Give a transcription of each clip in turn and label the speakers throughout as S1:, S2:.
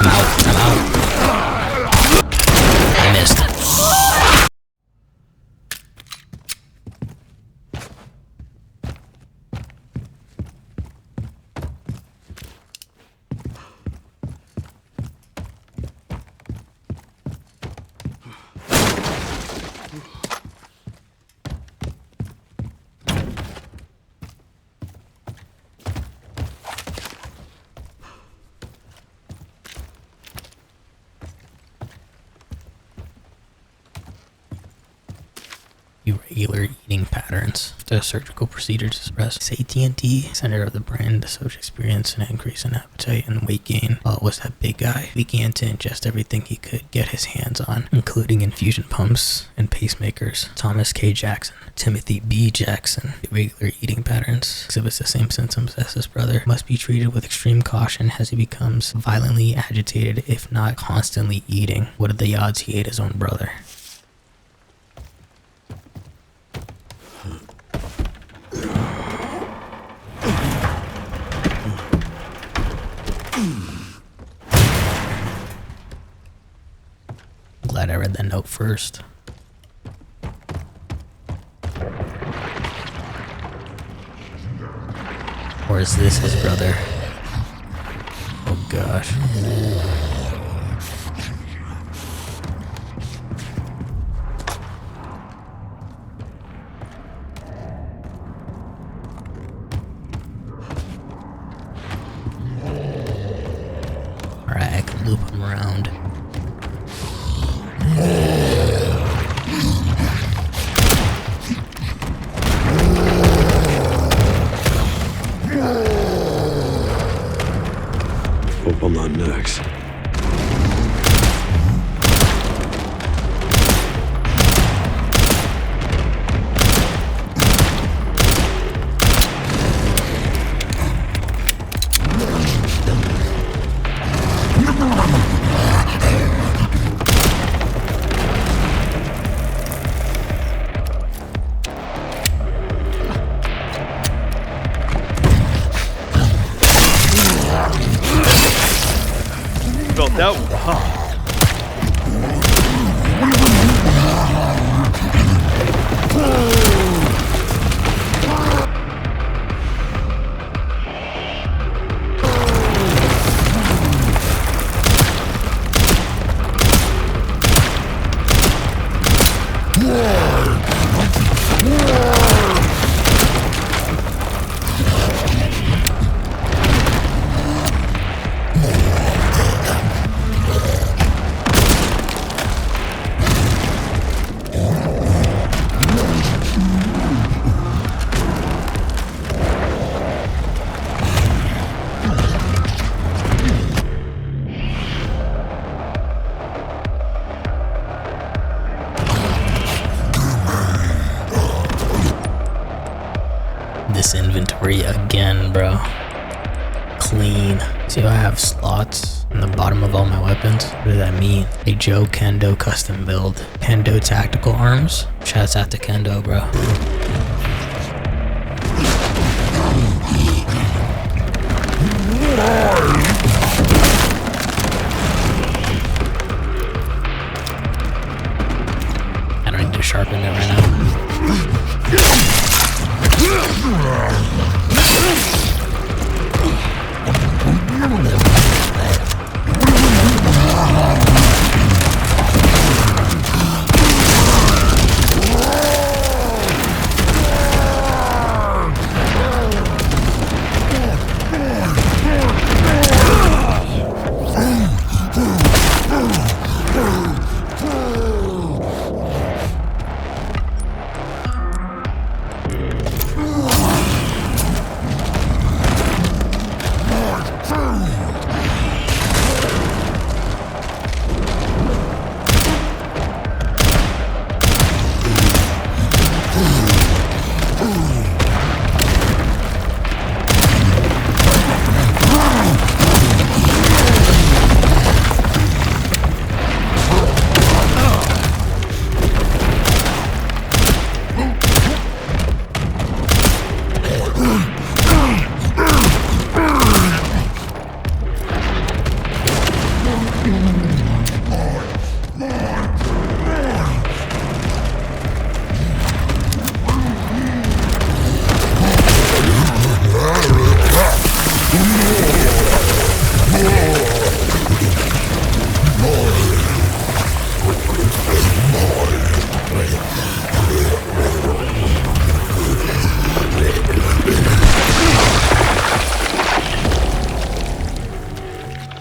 S1: I'm out. I'm out. I missed. Irregular eating patterns. The surgical procedure to suppress AT&T, center of the brain. The subject experienced an increase in appetite and weight gain. While it was that big guy began to ingest everything he could get his hands on, including infusion pumps and pacemakers. Thomas K. Jackson. Timothy B. Jackson. Irregular eating patterns. Exhibits the same symptoms as his brother. Must be treated with extreme caution as he becomes violently agitated, if not constantly eating. What are the odds he ate his own brother? Glad I read that note first. Or is this his brother? Oh gosh. Alright, I can loop him around.
S2: Hope I'm not next.
S3: Felt that one, huh?
S1: This inventory again, bro. Clean. See how I have slots in the bottom of all my weapons? What does that mean? A Joe Kendo custom build. Kendo tactical arms. Shouts out to Kendo, bro. I don't need to sharpen it right now.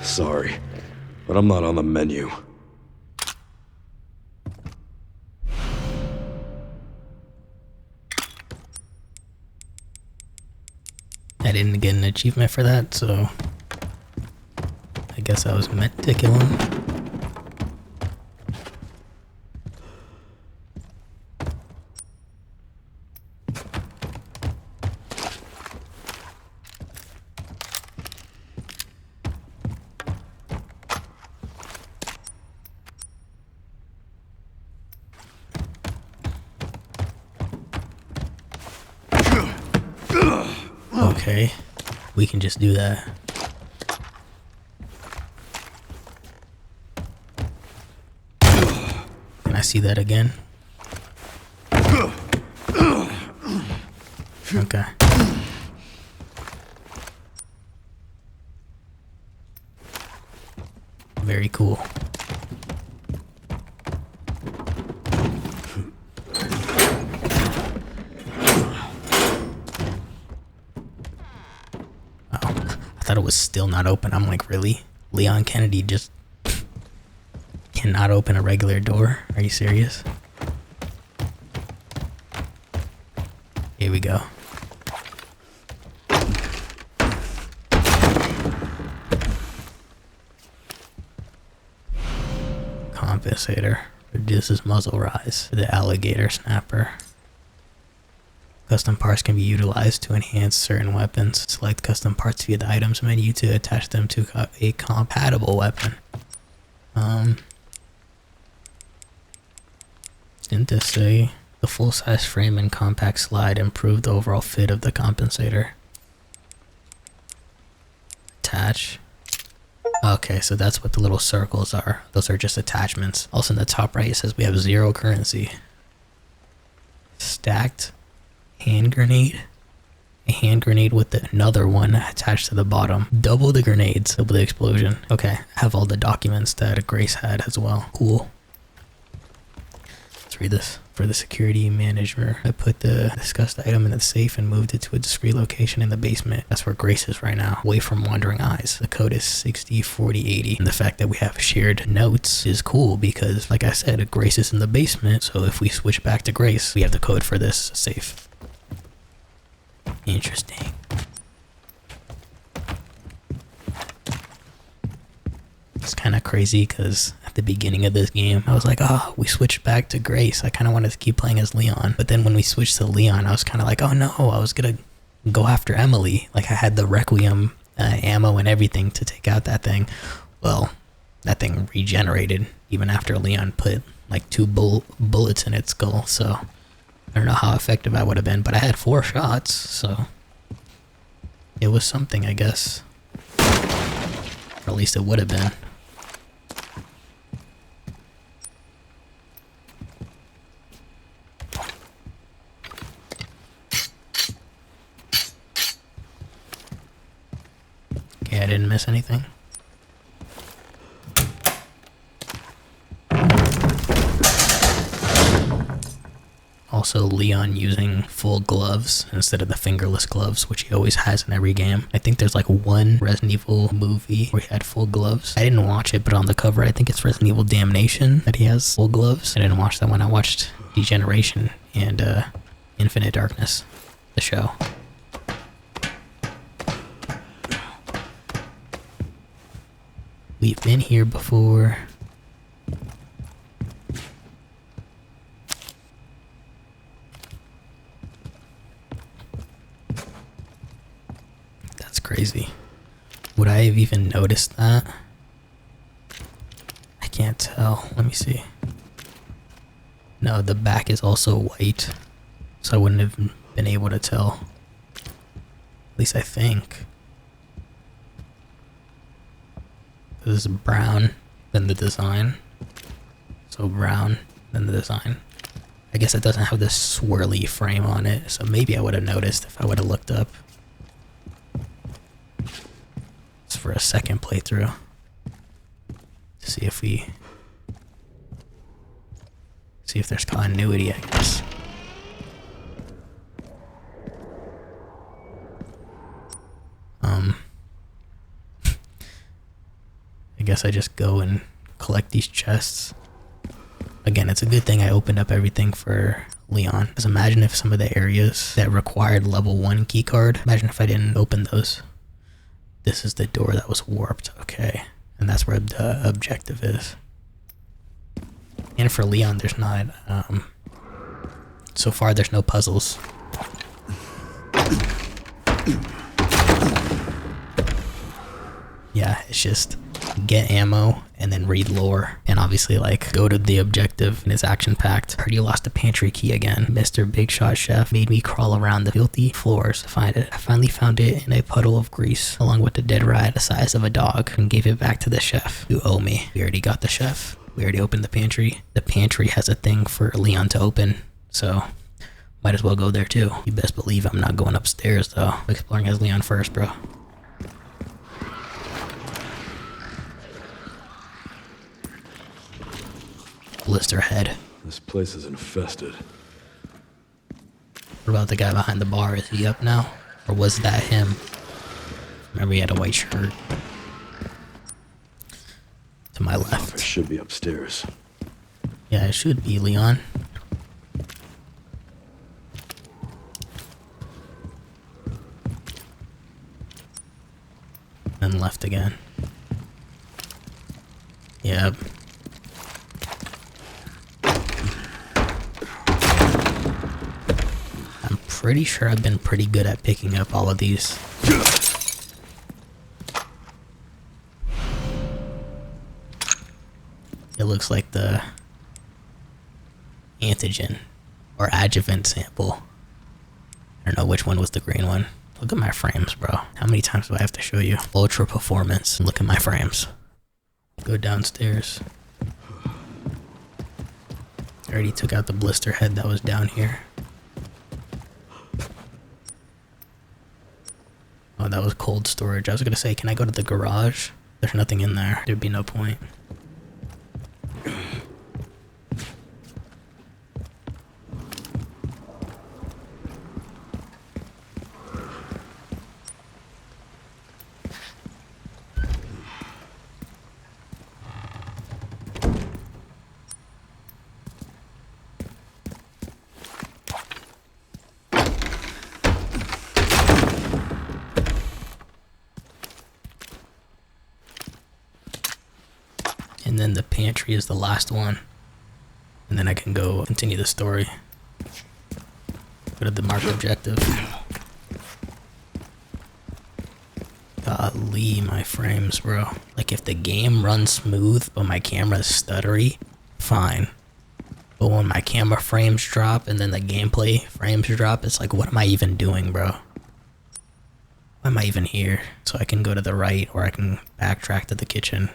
S2: Sorry, but I'm not on the menu.
S1: I didn't get an achievement for that, so I guess I was meant to kill him. Okay, we can just do that. Can I see that again? Okay. Very cool. I thought it was still not open. I'm like, really? Leon Kennedy just cannot open a regular door? Are you serious? Here we go. Compensator. Reduces muzzle rise for the alligator snapper. Custom parts can be utilized to enhance certain weapons. Select custom parts via the items menu to attach them to a compatible weapon. Didn't this say the full-size frame and compact slide improve the overall fit of the compensator? Attach. Okay, so that's what the little circles are. Those are just attachments. Also in the top right it says we have 0 currency. Stacked hand grenade. A hand grenade with another one attached to the bottom. Double the grenades, double the explosion. Okay, I have all the documents that Grace had as well. Cool. Let's read this. For the security manager, I put the discussed item in the safe and moved it to a discreet location in the basement. That's where Grace is right now, away from wandering eyes. The code is 604080. And the fact that we have shared notes is cool because, like I said, Grace is in the basement. So if we switch back to Grace, we have the code for this safe. Interesting. It's kind of crazy because at the beginning of this game, I was like, oh, we switched back to Grace. I kind of wanted to keep playing as Leon. But then when we switched to Leon, I was kind of like, oh no, I was going to go after Emily. Like I had the Requiem ammo and everything to take out that thing. Well, that thing regenerated even after Leon put like 2 bullets in its skull. So I don't know how effective I would have been, but I had 4 shots, so it was something, I guess. Or at least it would have been. Okay, I didn't miss anything. Also, Leon using full gloves instead of the fingerless gloves, which he always has in every game. I think there's like one Resident Evil movie where he had full gloves. I didn't watch it, but on the cover, I think it's Resident Evil Damnation that he has full gloves. I didn't watch that one. I watched Degeneration and Infinite Darkness, the show. We've been here before. That's crazy. Would I have even noticed that? I can't tell. Let me see. No, the back is also white, so I wouldn't have been able to tell. At least I think. This is brown, then the design. So brown, then the design. I guess it doesn't have this swirly frame on it, so maybe I would have noticed if I would have looked up. It's for a second playthrough. To see if there's continuity, I guess. I guess I just go and collect these chests. Again, it's a good thing I opened up everything for Leon. Because imagine if some of the areas that required level 1 keycard, imagine if I didn't open those. This is the door that was warped. Okay. And that's where the objective is. And for Leon, there's not, so far there's no puzzles. Yeah, it's just get ammo and then read lore. And obviously, like, go to the objective, and it's action-packed. Heard you lost the pantry key again. Mr. Big Shot Chef made me crawl around the filthy floors to find it. I finally found it in a puddle of grease, along with the dead rat the size of a dog, and gave it back to the chef. You owe me. We already got the chef. We already opened the pantry. The pantry has a thing for Leon to open, so might as well go there too. You best believe I'm not going upstairs though. Exploring as Leon first, bro. Blister head.
S2: This place is infested.
S1: What about the guy behind the bar? Is he up now? Or was that him? Remember he had a white shirt. To my left.
S2: It should be upstairs.
S1: Yeah, it should be, Leon. And left again. Yep. I'm pretty sure I've been pretty good at picking up all of these. It looks like the antigen or adjuvant sample. I don't know which one was the green one. Look at my frames, bro. How many times do I have to show you? Ultra performance. Look at my frames. Go downstairs. I already took out the blister head that was down here. Oh, that was cold storage. I was gonna say, can I go to the garage? There's nothing in there. There'd be no point. And then the pantry is the last one. And then I can go continue the story. Go to the marked objective. Golly, my frames, bro. Like, if the game runs smooth, but my camera's stuttery, fine. But when my camera frames drop and then the gameplay frames drop, it's like, what am I even doing, bro? Why am I even here? So I can go to the right, or I can backtrack to the kitchen.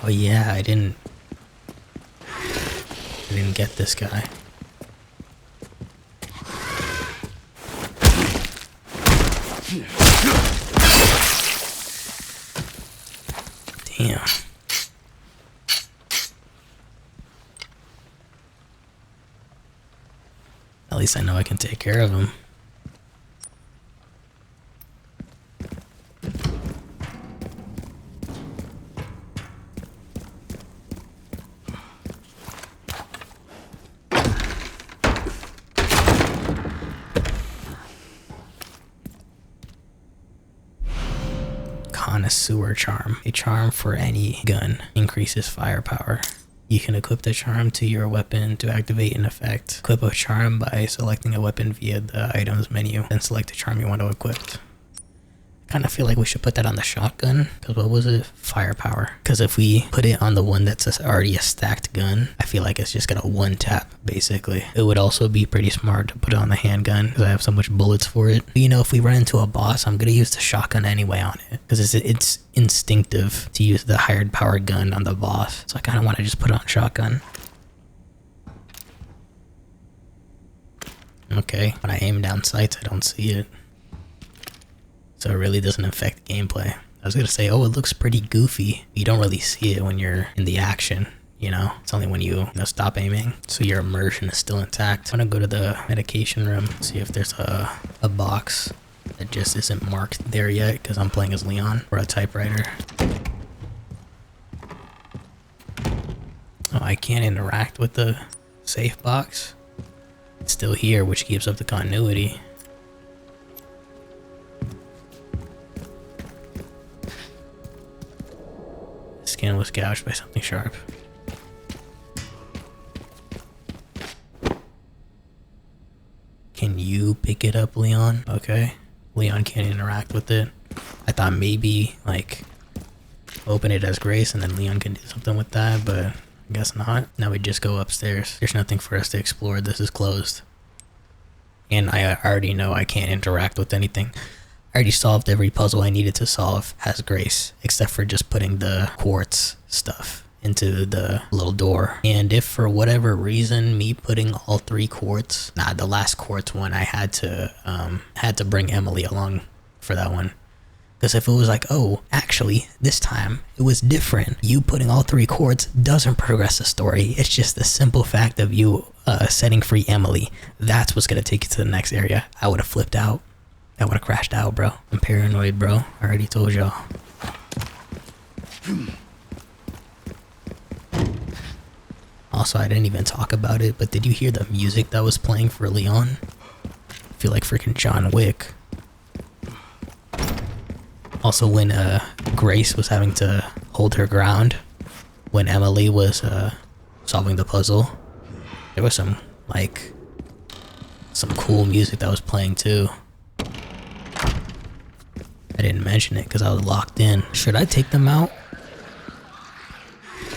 S1: Oh yeah, I didn't get this guy. Damn. At least I know I can take care of him. Connoisseur charm. A charm for any gun. Increases firepower. You can equip the charm to your weapon to activate an effect. Equip a charm by selecting a weapon via the items menu, then select the charm you want to equip. Kind of feel like we should put that on the shotgun, because what was it? Firepower. Because if we put it on the one that's already a stacked gun, I feel like it's just gonna one tap, basically. It would also be pretty smart to put it on the handgun, because I have so much bullets for it. But, you know, if we run into a boss, I'm gonna use the shotgun anyway on it, because it's instinctive to use the higher power gun on the boss. So I kind of want to just put it on shotgun. Okay, when I aim down sights, I don't see it. So it really doesn't affect gameplay. I was gonna say, oh, it looks pretty goofy. You don't really see it when you're in the action. You know, it's only when you stop aiming, so your immersion is still intact. I'm gonna go to the medication room, see if there's a box that just isn't marked there yet, because I'm playing as Leon, or a typewriter. Oh, I can't interact with the safe box. It's still here, which keeps up the continuity. Skin was gouged by something sharp. Can you pick it up, Leon? Okay. Leon can't interact with it. I thought maybe, like, open it as Grace and then Leon can do something with that, but I guess not. Now we just go upstairs. There's nothing for us to explore. This is closed. And I already know I can't interact with anything. I already solved every puzzle I needed to solve as Grace, except for just putting the quartz stuff into the little door. And if for whatever reason me putting all 3 quartz, the last quartz one, I had to bring Emily along for that one, because if it was like, oh, actually this time it was different, you putting all 3 quartz doesn't progress the story, it's just the simple fact of you setting free Emily, that's what's gonna take you to the next area, I would have flipped out. I would have crashed out, bro. I'm paranoid, bro. I already told y'all. Also, I didn't even talk about it, but did you hear the music that was playing for Leon? I feel like freaking John Wick. Also, when Grace was having to hold her ground, when Emily was solving the puzzle, there was some cool music that was playing too. I didn't mention it because I was locked in. Should I take them out?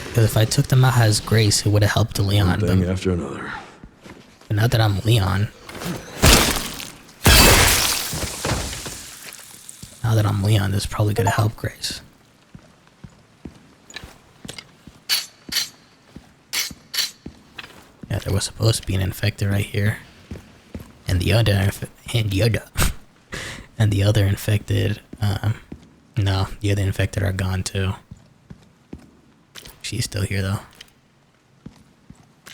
S1: Because if I took them out as Grace, it would have helped Leon.
S2: One thing after another.
S1: But now that I'm Leon, this is probably gonna help Grace. Yeah, there was supposed to be an infected right here, and the other infected. No, the other infected are gone too. She's still here though.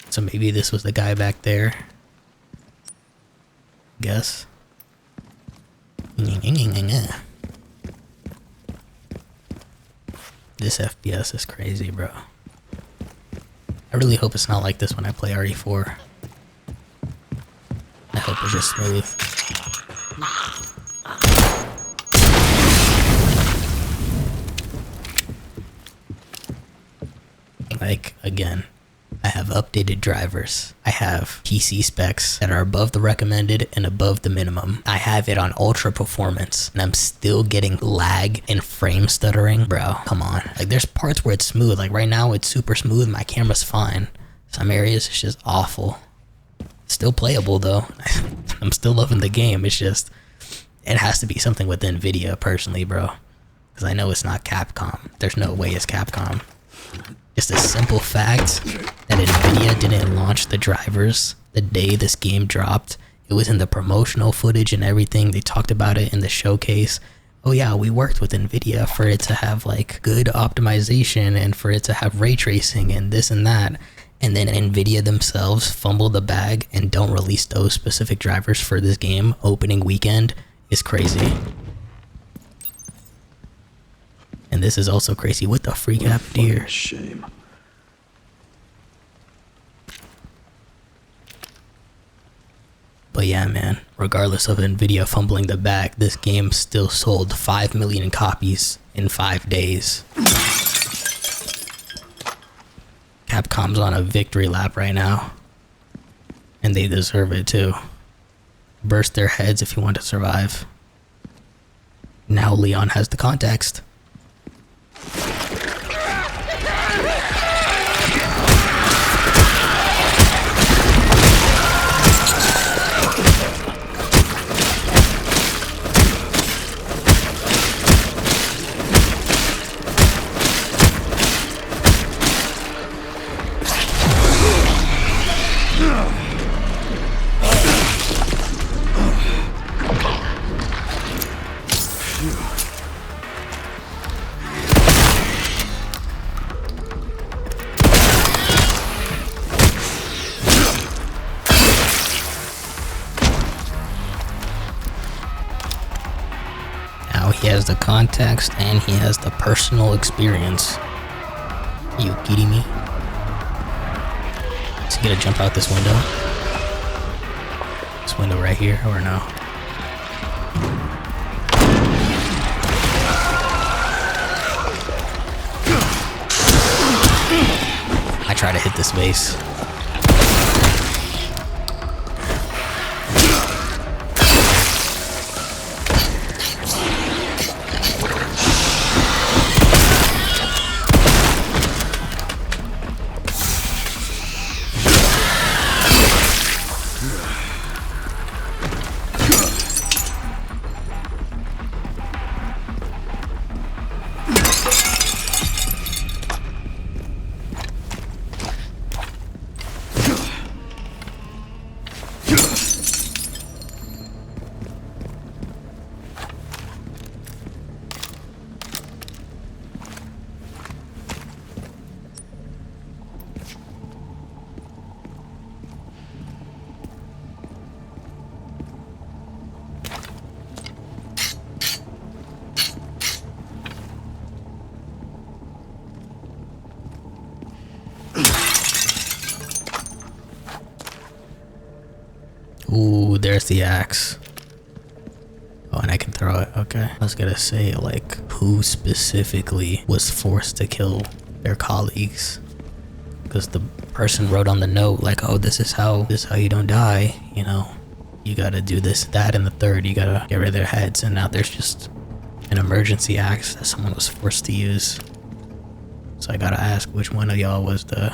S1: So maybe this was the guy back there. Guess. This FPS is crazy, bro. I really hope it's not like this when I play RE4. I hope it's just smooth. Like, again, I have updated drivers. I have PC specs that are above the recommended and above the minimum. I have it on ultra performance and I'm still getting lag and frame stuttering. Bro, come on. Like, there's parts where it's smooth. Like right now it's super smooth. My camera's fine. Some areas it's just awful. Still playable though. I'm still loving the game. It's just, it has to be something with NVIDIA personally, bro. Because I know it's not Capcom. There's no way it's Capcom. Just a simple fact that NVIDIA didn't launch the drivers the day this game dropped. It was in the promotional footage and everything. They talked about it in the showcase. Oh yeah, we worked with NVIDIA for it to have like good optimization and for it to have ray tracing and this and that. And then NVIDIA themselves fumbled the bag and don't release those specific drivers for this game opening weekend is crazy. And this is also crazy. What the freak happened here?
S2: Shame.
S1: But yeah, man, regardless of NVIDIA fumbling the bag, this game still sold 5 million copies in 5 days. Capcom's on a victory lap right now. And they deserve it too. Burst their heads if you want to survive. Now Leon has the context. He has the context and he has the personal experience. Are you kidding me? Is he gonna jump out this window? This window right here, or no? I try to hit this base. Ooh, there's the axe. Oh, and I can throw it. Okay. I was gonna say, like, who specifically was forced to kill their colleagues? Because the person wrote on the note, like, oh, this is how you don't die, you know? You gotta do this, that, and the third. You gotta get rid of their heads. And now there's just an emergency axe that someone was forced to use. So I gotta ask, which one of y'all was the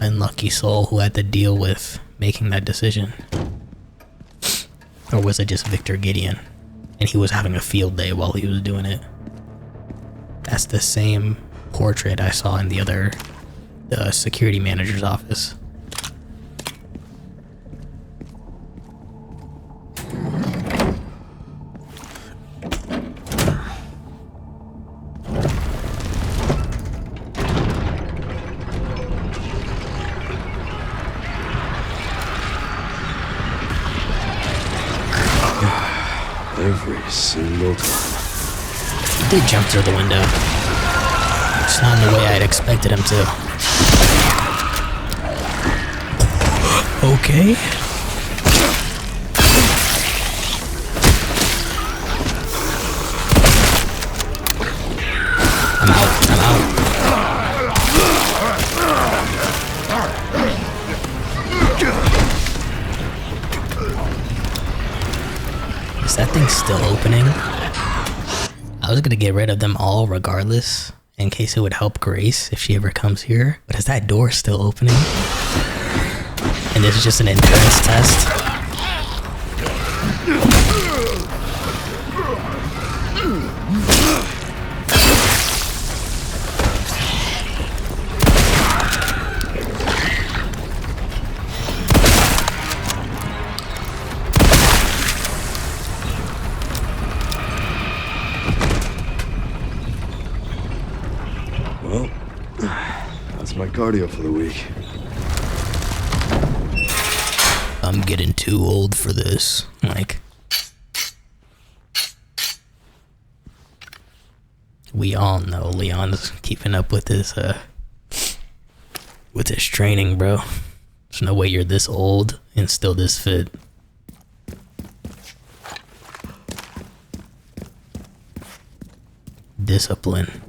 S1: unlucky soul who had to deal with making that decision? Or was it just Victor Gideon and he was having a field day while he was doing it? That's the same portrait I saw in the security manager's office.
S2: Every single time.
S1: He did jump through the window. It's not in the way I'd expected him to. Okay. I'm out. Is that thing still opening? I was gonna get rid of them all regardless, in case it would help Grace if she ever comes here. But is that door still opening? And this is just an endurance test?
S2: Well, that's my cardio for the week.
S1: I'm getting too old for this. Like, we all know Leon's keeping up with his training, bro. There's no way you're this old and still this fit. Discipline.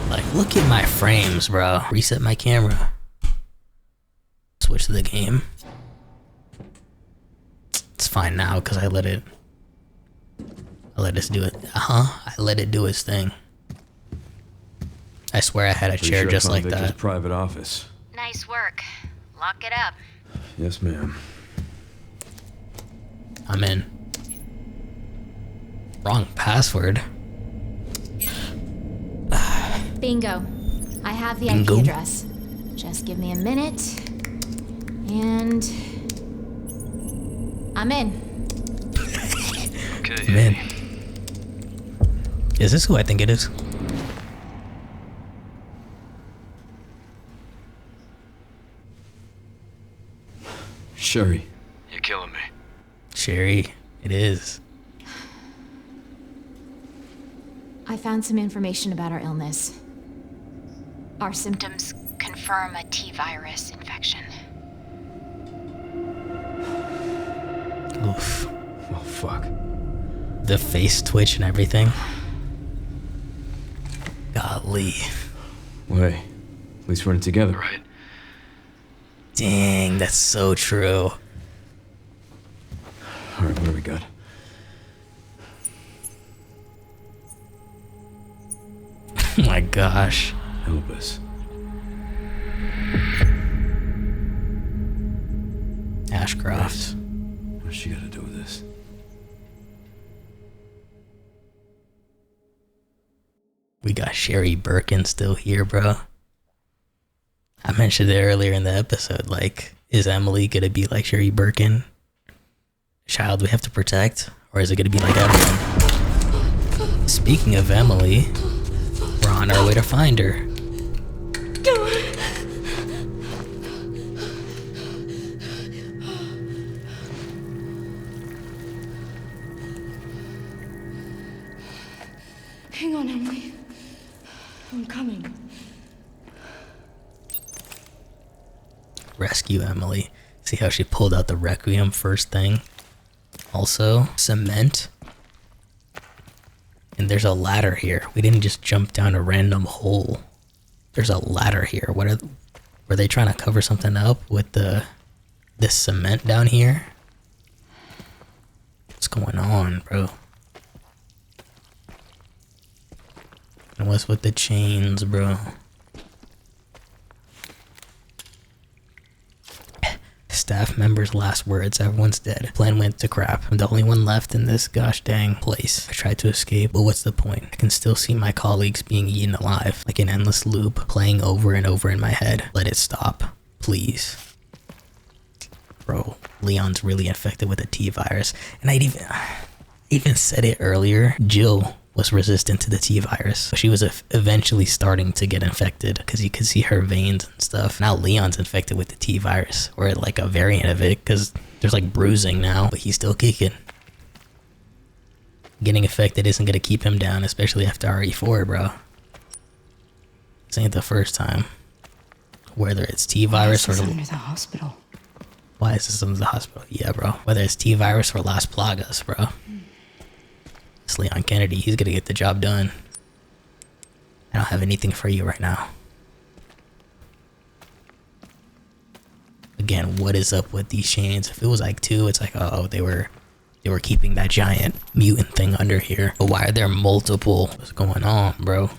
S1: Like, look at my frames, bro. Reset my camera. Switch to the game. It's fine now because I let it do it. I let it do its thing. I swear I had a chair
S2: Sure,
S1: just
S2: I found
S1: like
S2: Victor's
S1: that.
S2: private office.
S3: Nice work. Lock it up.
S2: Yes, ma'am.
S1: I'm in. Wrong password.
S3: Bingo. I have the
S1: Bingo.
S3: IP address. Just give me a minute. And I'm in.
S4: Okay.
S1: I'm in. Is this who I think it is?
S2: Sherry.
S4: You're killing me.
S1: Sherry, it is.
S3: I found some information about our illness. Our symptoms confirm a T-virus infection.
S1: Oof.
S2: Oh, fuck.
S1: The face twitch and everything. Golly.
S2: Way. At least we're in it together.
S4: Right.
S1: Dang, that's so true.
S2: Alright, what do we got?
S1: Oh my gosh.
S2: Help us.
S1: Ashcroft.
S2: What's she got to do with this?
S1: We got Sherry Birkin still here, bro. I mentioned it earlier in the episode, like, is Emily gonna be like Sherry Birkin? Child we have to protect? Or is it gonna be like Evelyn? Speaking of Emily, we're on our way to find her.
S5: Hang on, Emily. I'm coming.
S1: Rescue Emily. See how she pulled out the Requiem first thing? Also, cement. And there's a ladder here. We didn't just jump down a random hole. There's a ladder here. Were they trying to cover something up with this cement down here? What's going on, bro? And what's with the chains, bro? Staff member's last words, everyone's dead. Plan went to crap. I'm the only one left in this gosh dang place. I tried to escape, but what's the point? I can still see my colleagues being eaten alive, like an endless loop, playing over and over in my head. Let it stop, please. Bro, Leon's really infected with a T-virus. And I even said it earlier. Jill was resistant to the T-virus. She was eventually starting to get infected because you could see her veins and stuff. Now Leon's infected with the T-virus, or like a variant of it, because there's like bruising now, but he's still kicking. Getting infected isn't going to keep him down, especially after RE4, bro. This ain't the first time. Whether it's T-virus or...
S5: Under the hospital.
S1: Why is this under the hospital? Yeah, bro. Whether it's T-virus or Las Plagas, bro. It's Leon Kennedy. He's gonna get the job done. I don't have anything for you right now. Again, what is up with these chains? If it was like 2, it's like, oh, they were keeping that giant mutant thing under here. But why are there multiple? What's going on, bro?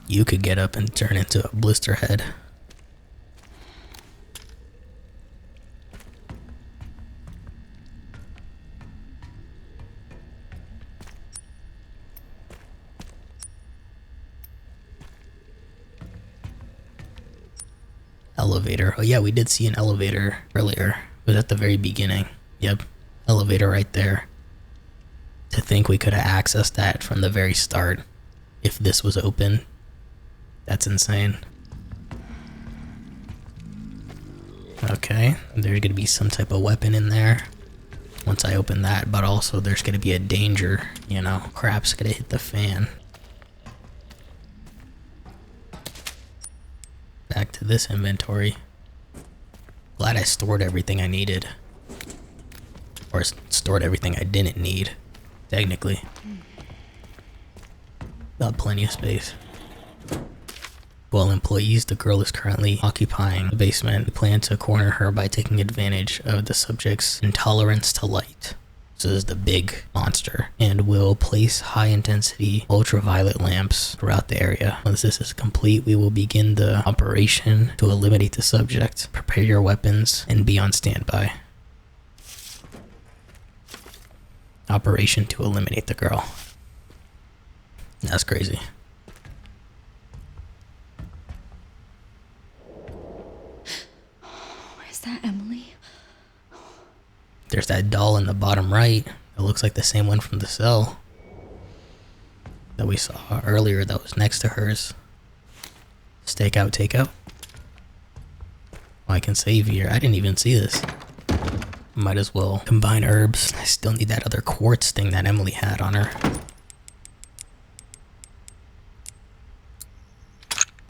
S1: You could get up and turn into a blister head. Elevator. Oh yeah, we did see an elevator earlier. It was at the very beginning. Yep. Elevator right there. To think we could have accessed that from the very start if this was open. That's insane. Okay, there's gonna be some type of weapon in there once I open that, but also there's gonna be a danger, you know, crap's gonna hit the fan. Back to this inventory. Glad I stored everything I needed. Or stored everything I didn't need, technically. Got plenty of space. Well, employees, the girl is currently occupying the basement. We plan to corner her by taking advantage of the subject's intolerance to light. So this is the big monster. And will place high-intensity ultraviolet lamps throughout the area. Once this is complete, we will begin the operation to eliminate the subject. Prepare your weapons and be on standby. Operation to eliminate the girl. That's crazy.
S5: Is that Emily?
S1: There's that doll in the bottom right. It looks like the same one from the cell that we saw earlier that was next to hers. Stakeout, takeout. I can save here. I didn't even see this. Might as well combine herbs. I still need that other quartz thing that Emily had on her.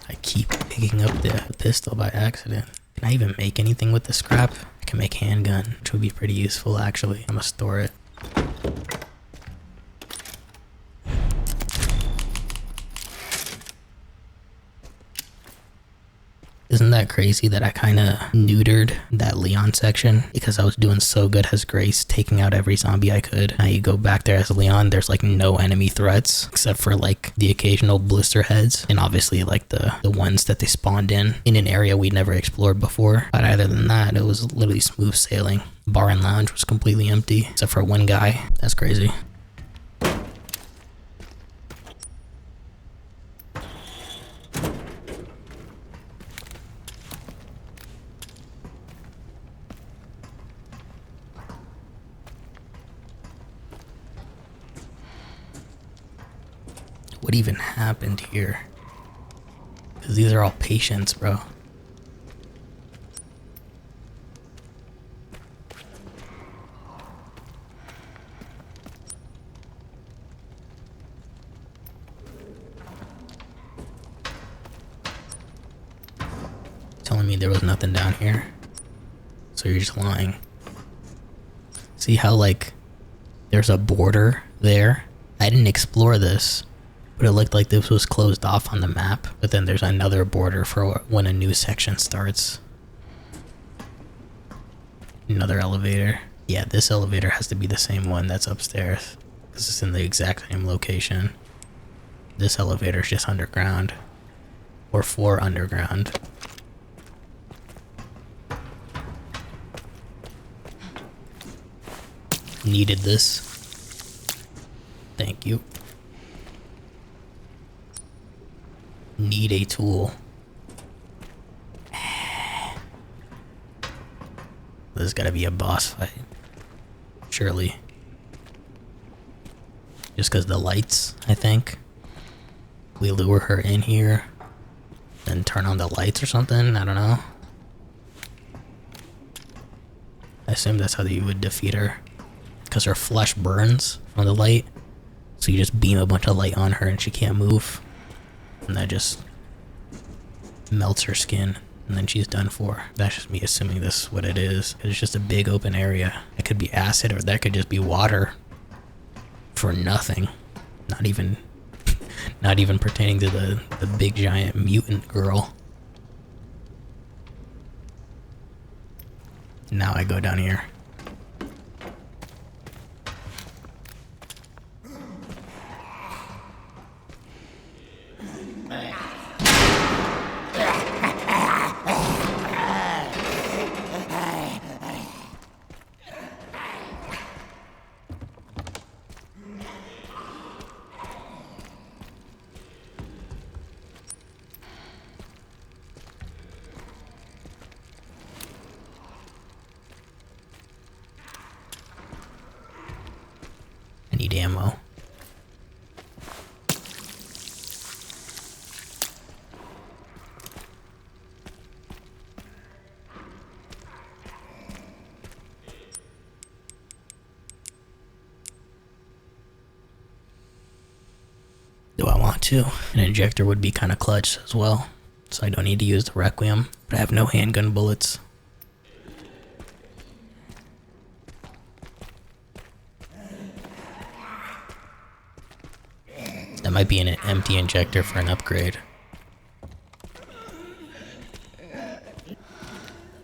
S1: I keep picking up the pistol by accident. Can I even make anything with the scrap? I can make handgun, which would be pretty useful actually. I'm gonna store it. Isn't that crazy that I kind of neutered that Leon section because I was doing so good as Grace, taking out every zombie I could. Now you go back there as Leon, there's like no enemy threats except for like the occasional blister heads and obviously like the ones that they spawned in an area we never explored before. But other than that, it was literally smooth sailing. Bar and lounge was completely empty except for one guy. That's crazy. What even happened here? Because these are all patients, bro. Telling me there was nothing down here. So you're just lying. See how like there's a border there? I didn't explore this. But it looked like this was closed off on the map, but then there's another border for when a new section starts. Another elevator. Yeah, this elevator has to be the same one that's upstairs, because it's in the exact same location. This elevator is just underground, or for underground. Needed this. Thank you. Need a tool. There's gotta be a boss fight. Surely. Just because the lights, I think. We lure her in here. Then turn on the lights or something. I don't know. I assume that's how you would defeat her. Because her flesh burns from the light. So you just beam a bunch of light on her and she can't move. And that just melts her skin, and then she's done for. That's just me assuming this is what it is. It's just a big open area. It could be acid, or that could just be water. For nothing. Not even pertaining to the big giant mutant girl. Now I go down here. Need ammo. Do I want to? An injector would be kind of clutch as well, so I don't need to use the Requiem, but I have no handgun bullets. That might be an empty injector for an upgrade.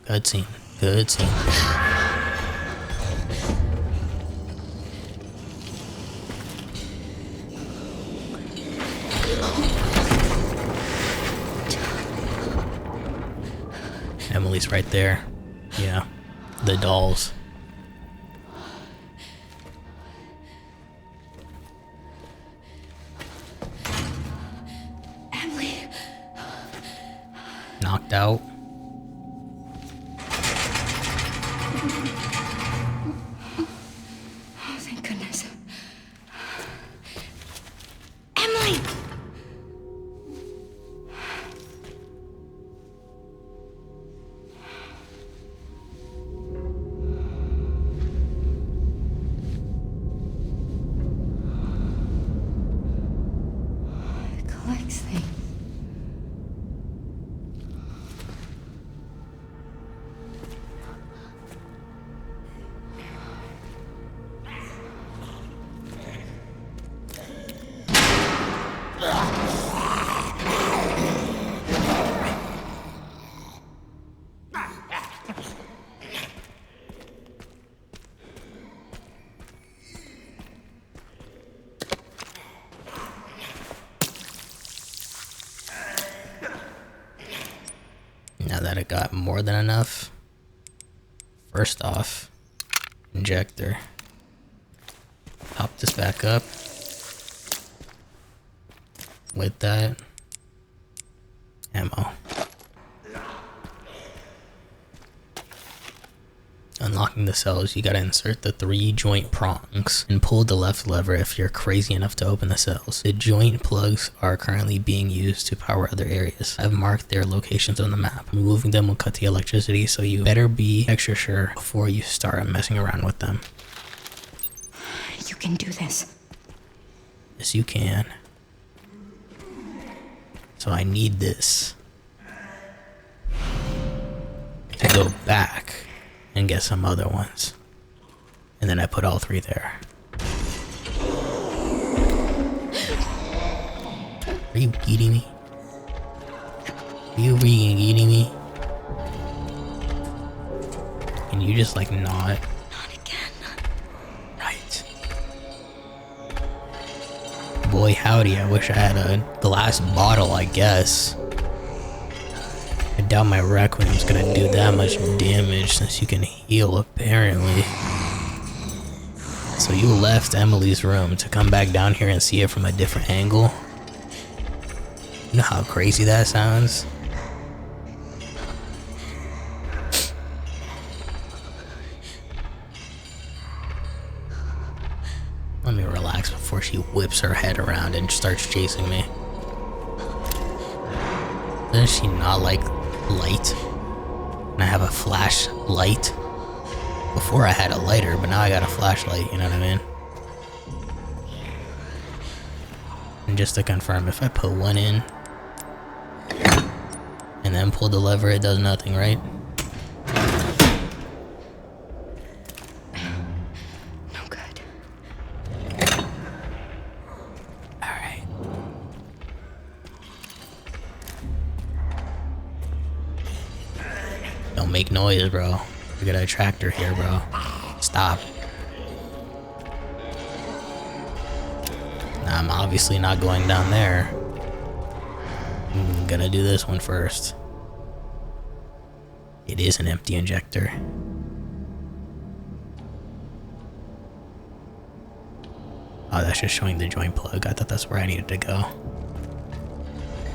S1: Good scene. Good scene. Emily's right there. Yeah. The dolls. Knocked out.
S5: Oh, thank goodness. Emily!
S1: Now that it got more than enough, first off, injector. Pop this back up. With that, ammo. Unlocking the cells, you gotta insert the 3 joint prongs and pull the left lever if you're crazy enough to open the cells. The joint plugs are currently being used to power other areas. I've marked their locations on the map. Removing them will cut the electricity, so you better be extra sure before you start messing around with them.
S5: You can do this.
S1: Yes, you can. So I need this to go back and get some other ones. And then I put all 3 there. Are you eating me? Are you freaking eating me? Can you just like not?
S5: Not again.
S1: Right. Boy howdy, I wish I had a glass bottle, I guess. I doubt my Requiem's gonna do that much damage since you can heal apparently. So you left Emily's room to come back down here and see it from a different angle? You know how crazy that sounds? Let me relax before she whips her head around and starts chasing me. Does she not like light? And I have a flashlight? Before I had a lighter, but now I got a flashlight, you know what I mean? And just to confirm, if I put one in and then pull the lever, it does nothing, right?
S5: No good.
S1: Alright. Don't make noise, bro. We got a tractor here, bro. Stop. Nah, I'm obviously not going down there. I'm gonna do this one first. It is an empty injector. Oh, that's just showing the joint plug. I thought that's where I needed to go.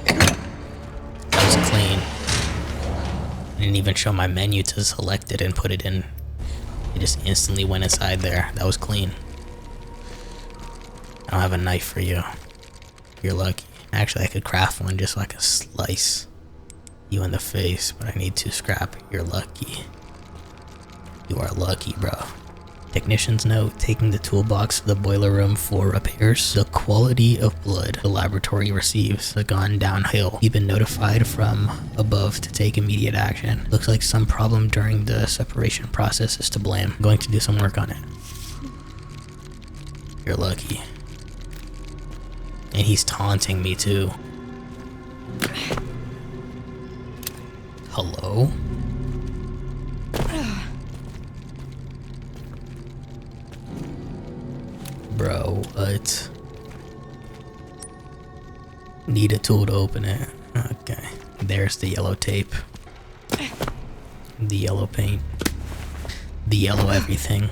S1: That was clean. I didn't even show my menu to select it and put it in. It just instantly went inside there. That was clean. I don't have a knife for you. You're lucky. Actually, I could craft one just so I could slice you in the face, but I need 2 scrap. You're lucky. You are lucky, bro. Technician's note, taking the toolbox to the boiler room for repairs. The quality of blood the laboratory receives has gone downhill. You've been notified from above to take immediate action. Looks like some problem during the separation process is to blame. I'm going to do some work on it. You're lucky. And he's taunting me too. Hello? Bro, what? Need a tool to open it. Okay. There's the yellow tape. The yellow paint. The yellow everything.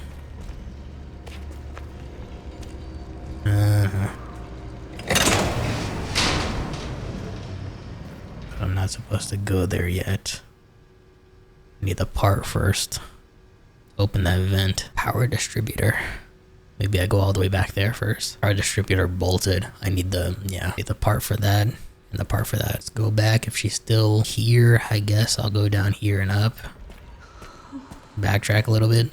S1: I'm not supposed to go there yet. Need the part first. Open that vent. Power distributor. Maybe I go all the way back there first. Power distributor bolted. I need the part for that and the part for that. Let's go back. If she's still here, I guess I'll go down here and up. Backtrack a little bit.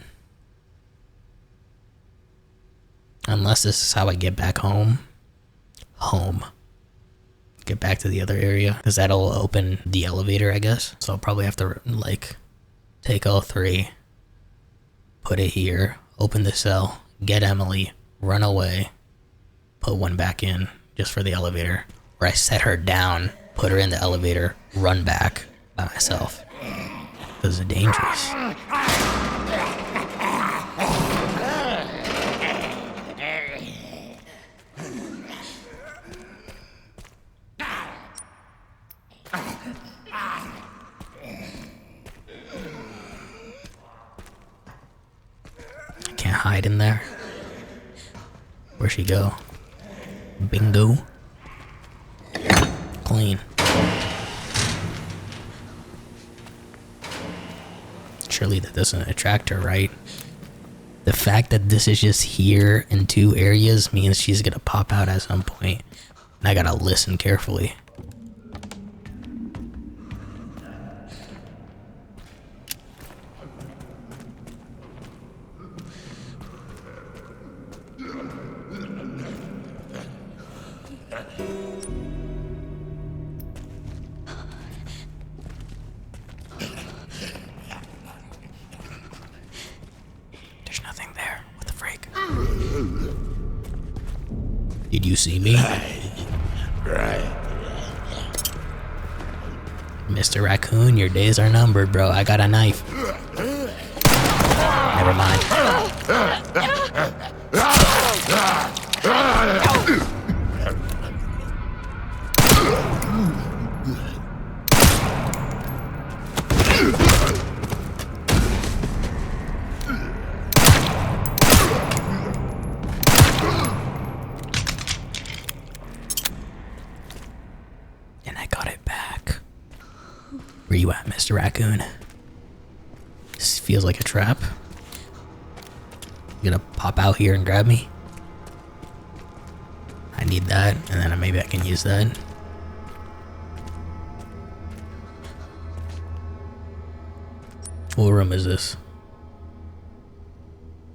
S1: Unless this is how I get back home. Get back to the other area. Because that'll open the elevator, I guess. So I'll probably have to, like, take all 3. Put it here. Open the cell. Get Emily. Run away. Put 1 back in. Just for the elevator. Or I set her down. Put her in the elevator. Run back by myself. Because it's dangerous. hide in there. Where'd she go? Bingo. Clean. Surely that doesn't attract her, right? The fact that this is just here in 2 areas means she's gonna pop out at some point. And I gotta listen carefully. There's nothing there. What the freak? Did you see me? Mr. Raccoon, your days are numbered, bro. I got a knife. Never mind. And I got it back. Where you at, Mr. Raccoon? This feels like a trap. You gonna pop out here and grab me? I need that, and then maybe I can use that. What room is this?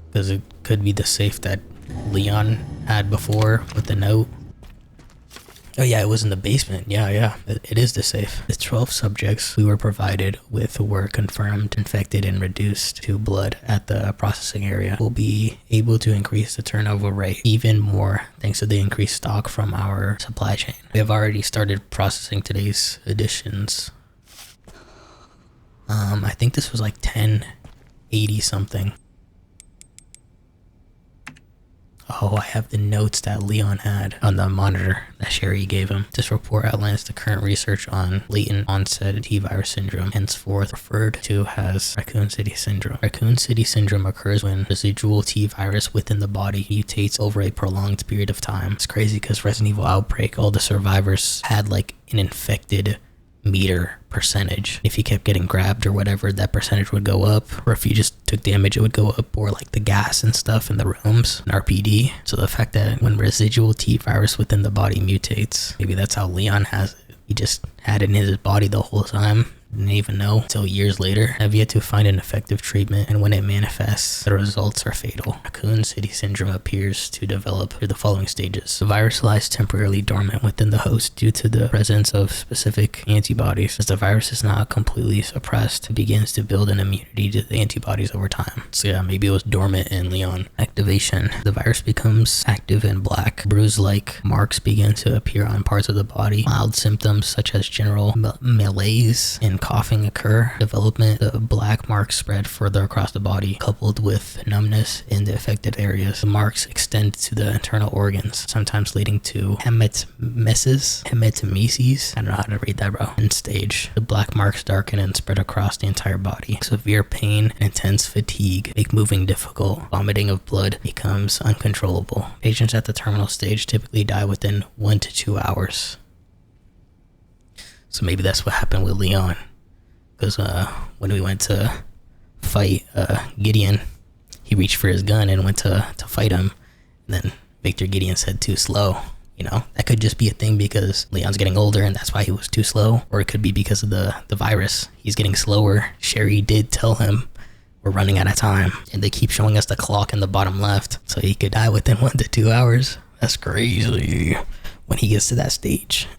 S1: Because it could be the safe that Leon had before with the note. Oh yeah, it was in the basement. Yeah, it is the safe. The 12 subjects we were provided with were confirmed infected and reduced to blood at the processing area. We'll be able to increase the turnover rate even more thanks to the increased stock from our supply chain. We have already started processing today's additions. I think this was like 1080 something. Oh, I have the notes that Leon had on the monitor that Sherry gave him. This report outlines the current research on latent onset T-virus syndrome, henceforth referred to as Raccoon City syndrome. Raccoon City syndrome occurs when residual T-virus within the body mutates over a prolonged period of time. It's crazy because Resident Evil Outbreak, all the survivors had like an infected meter percentage. If you kept getting grabbed or whatever, that percentage would go up, or if you just took damage it would go up, or like the gas and stuff in the rooms and RPD. So the fact that when residual T-virus within the body mutates, maybe that's how Leon has it. He just had it in his body the whole time, didn't even know until years later. Have yet to find an effective treatment, and when it manifests, the results are fatal. Raccoon City syndrome appears to develop through the following stages. The virus lies temporarily dormant within the host due to the presence of specific antibodies. As the virus is not completely suppressed, it begins to build an immunity to the antibodies over time. So yeah, maybe it was dormant in Leon. Activation. The virus becomes active in black. Bruise-like marks begin to appear on parts of the body. Mild symptoms such as general malaise and coughing occur. Development of black marks spread further across the body, coupled with numbness in the affected areas. The marks extend to the internal organs, sometimes leading to hematemesis. I don't know how to read that, bro. End stage. The black marks darken and spread across the entire body. Severe pain and intense fatigue make moving difficult. Vomiting of blood becomes uncontrollable. Patients at the terminal stage typically die within 1 to 2 hours. So maybe that's what happened with Leon. Because when we went to fight Gideon, he reached for his gun and went to fight him. And then Victor Gideon said too slow. You know, that could just be a thing because Leon's getting older and that's why he was too slow. Or it could be because of the virus. He's getting slower. Sherry did tell him we're running out of time. And they keep showing us the clock in the bottom left. So he could die within 1 to 2 hours. That's crazy. When he gets to that stage.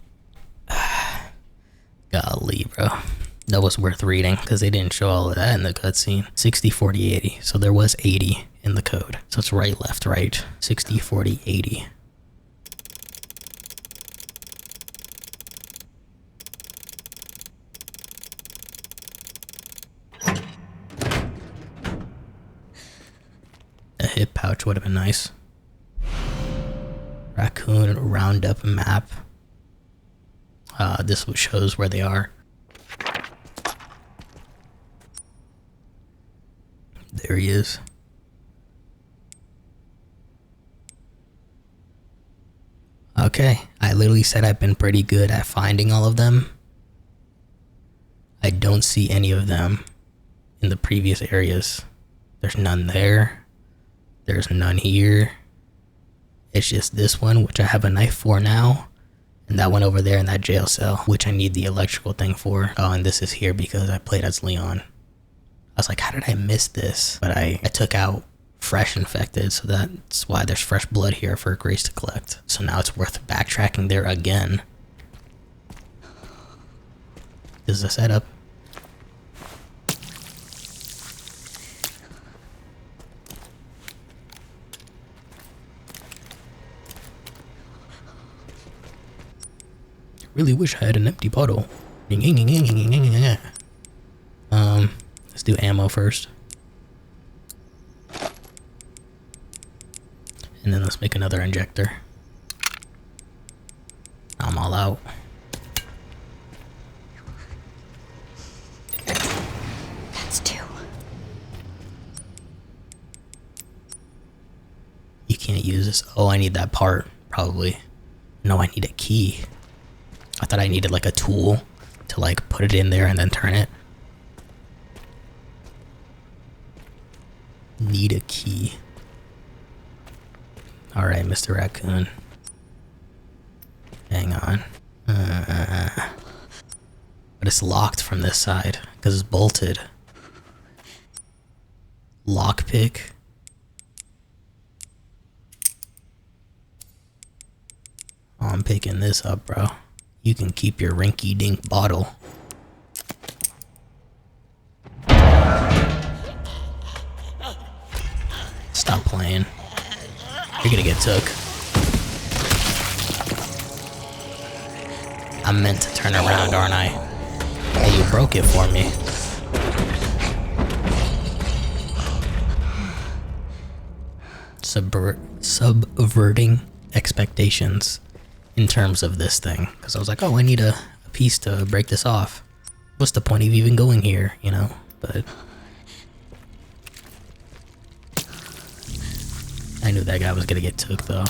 S1: Golly, bro. That was worth reading because they didn't show all of that in the cutscene. 60, 40, 80. So there was 80 in the code. So it's right, left, right. 60, 40, 80. A hip pouch would have been nice. Raccoon roundup map. This shows where they are. There he is. Okay, I literally said I've been pretty good at finding all of them. I don't see any of them in the previous areas. There's none there. There's none here. It's just this one, which I have a knife for now. And that one over there in that jail cell, which I need the electrical thing for. Oh, and this is here because I played as Leon. I was like, how did I miss this? But I took out fresh infected, so that's why there's fresh blood here for Grace to collect. So now it's worth backtracking there again. This is a setup. Really wish I had an empty bottle. Let's do ammo first. And then let's make another injector. I'm all out.
S5: That's 2.
S1: You can't use this. Oh, I need that part, probably. No, I need a key. I thought I needed like a tool to like put it in there and then turn it. Need a key. Alright, Mr. Raccoon. Hang on. But it's locked from this side because it's bolted. Lockpick. Oh, I'm picking this up, bro. You can keep your rinky-dink bottle. Stop playing. You're gonna get took. I meant to turn around, aren't I? Hey, you broke it for me. Subverting expectations in terms of this thing. Because I was like, oh, I need a piece to break this off. What's the point of even going here, you know? But I knew that guy was gonna get took though,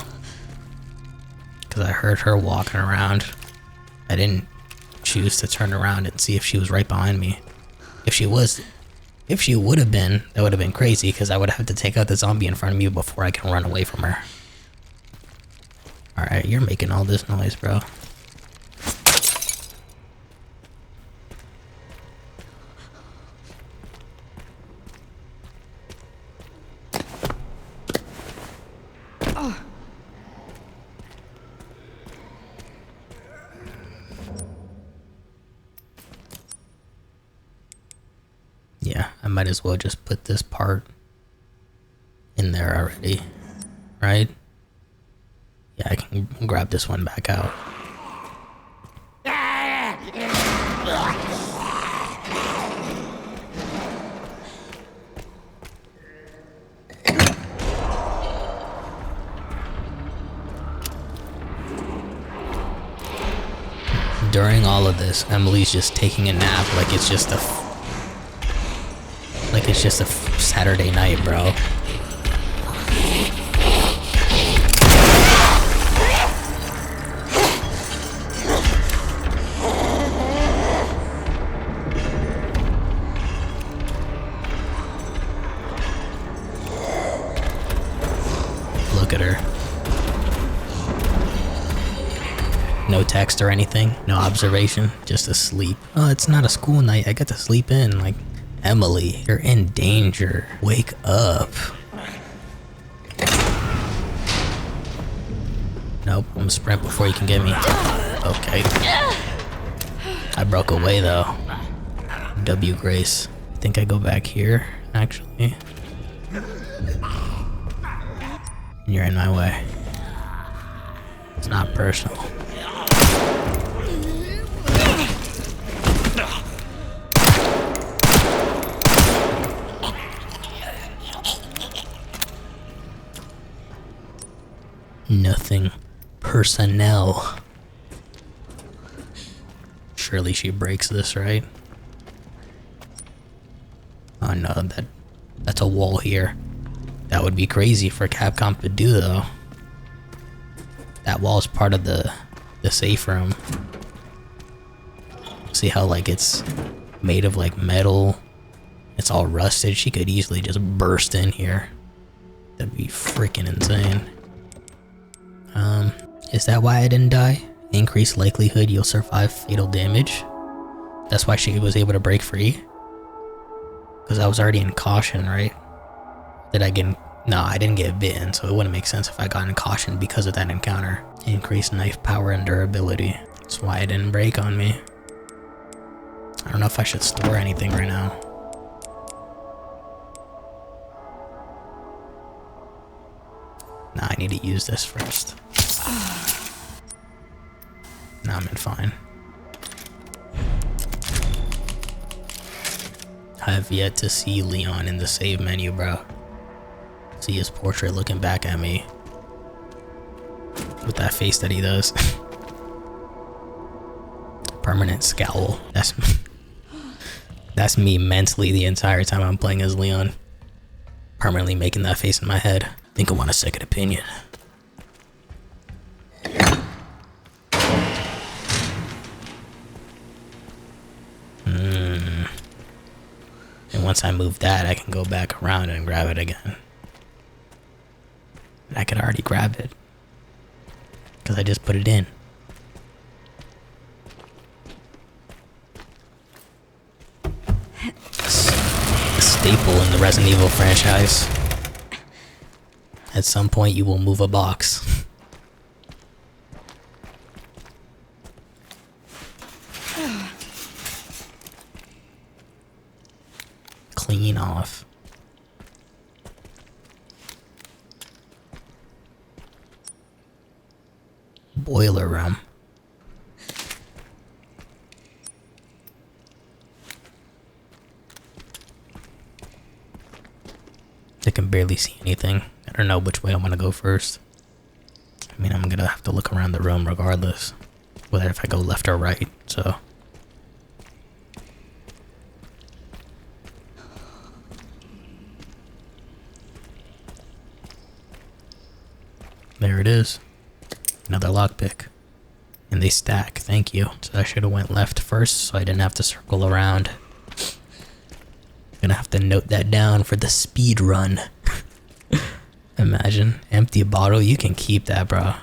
S1: because I heard her walking around. I didn't choose to turn around and see if she was right behind me. If she would have been, that would have been crazy, because I would have to take out the zombie in front of me before I can run away from her. Alright, you're making all this noise, bro. Yeah, I might as well just put this part in there already, right? Yeah, I can grab this one back out. During all of this, Emily's just taking a nap like it's just a Saturday night, bro. Look at her. No text or anything, no observation, just asleep. Oh, it's not a school night, I get to sleep in. Like, Emily, you're in danger. Wake up. Nope, I'm gonna sprint before you can get me. Okay. I broke away though. W Grace. I think I go back here, actually. You're in my way. It's not personal. Nothing personnel. Surely she breaks this, right? Oh no, that's a wall here. That would be crazy for Capcom to do though. That that wall is part of the safe room. See how like it's made of like metal? It's all rusted. She could easily just burst in here. That'd be freaking insane. Is that why I didn't die? Increased likelihood you'll survive fatal damage. That's why she was able to break free? Because I was already in caution, right? Did I get... No, I didn't get bitten, so it wouldn't make sense if I got in caution because of that encounter. Increased knife power and durability. That's why it didn't break on me. I don't know if I should store anything right now. Nah, I need to use this first. Nah, I'm in fine. I have yet to see Leon in the save menu, bro. See his portrait looking back at me. With that face that he does. Permanent scowl. That's me mentally the entire time I'm playing as Leon. Permanently making that face in my head. Think I want a second opinion. And once I move that, I can go back around and grab it again. And I could already grab it. Because I just put it in. A staple in the Resident Evil franchise. At some point you will move a box. Clean off. Boiler room. I can barely see anything. I don't know which way I want to go first. I mean, I'm gonna have to look around the room regardless, whether if I go left or right, so. There it is. Another lockpick. And they stack, thank you. So I should have went left first so I didn't have to circle around. Gonna have to note that down for the speed run. Imagine, empty bottle, you can keep that, bro.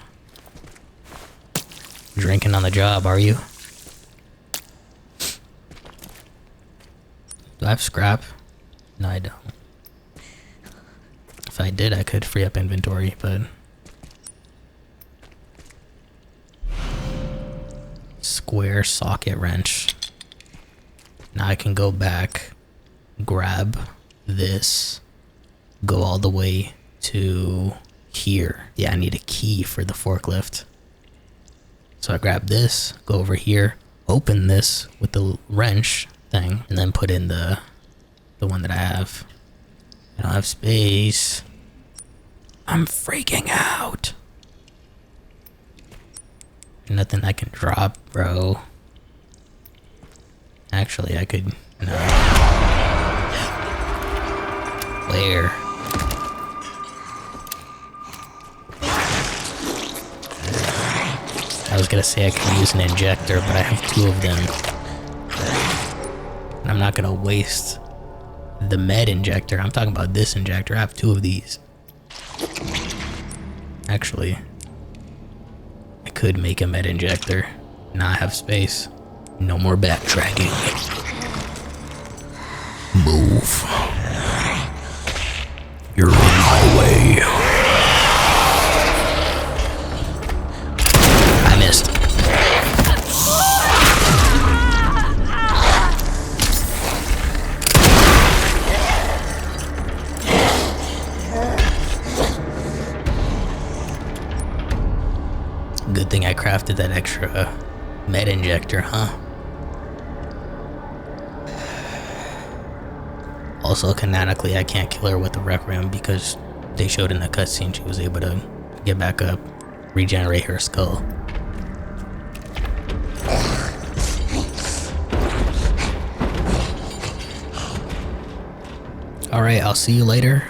S1: Drinking on the job, are you? Do I have scrap? No, I don't. If I did, I could free up inventory, but... Square socket wrench. Now I can go back, grab this, go all the way to here. Yeah, I need a key for the forklift. So I grab this, go over here, open this with the wrench thing, and then put in the one that I have. I don't have space. I'm freaking out. Nothing I can drop, bro. Actually, I could... No. Where? I was gonna say I could use an injector, but I have 2 of them. And I'm not gonna waste the med injector. I'm talking about this injector. I have 2 of these. Actually... I could make a med injector. Now I have space. No more backtracking. Move. You're in my way. I missed. Good thing I crafted that extra med injector, huh? Also, canonically, I can't kill her with the Requiem because they showed in the cutscene she was able to get back up, regenerate her skull. Alright, I'll see you later.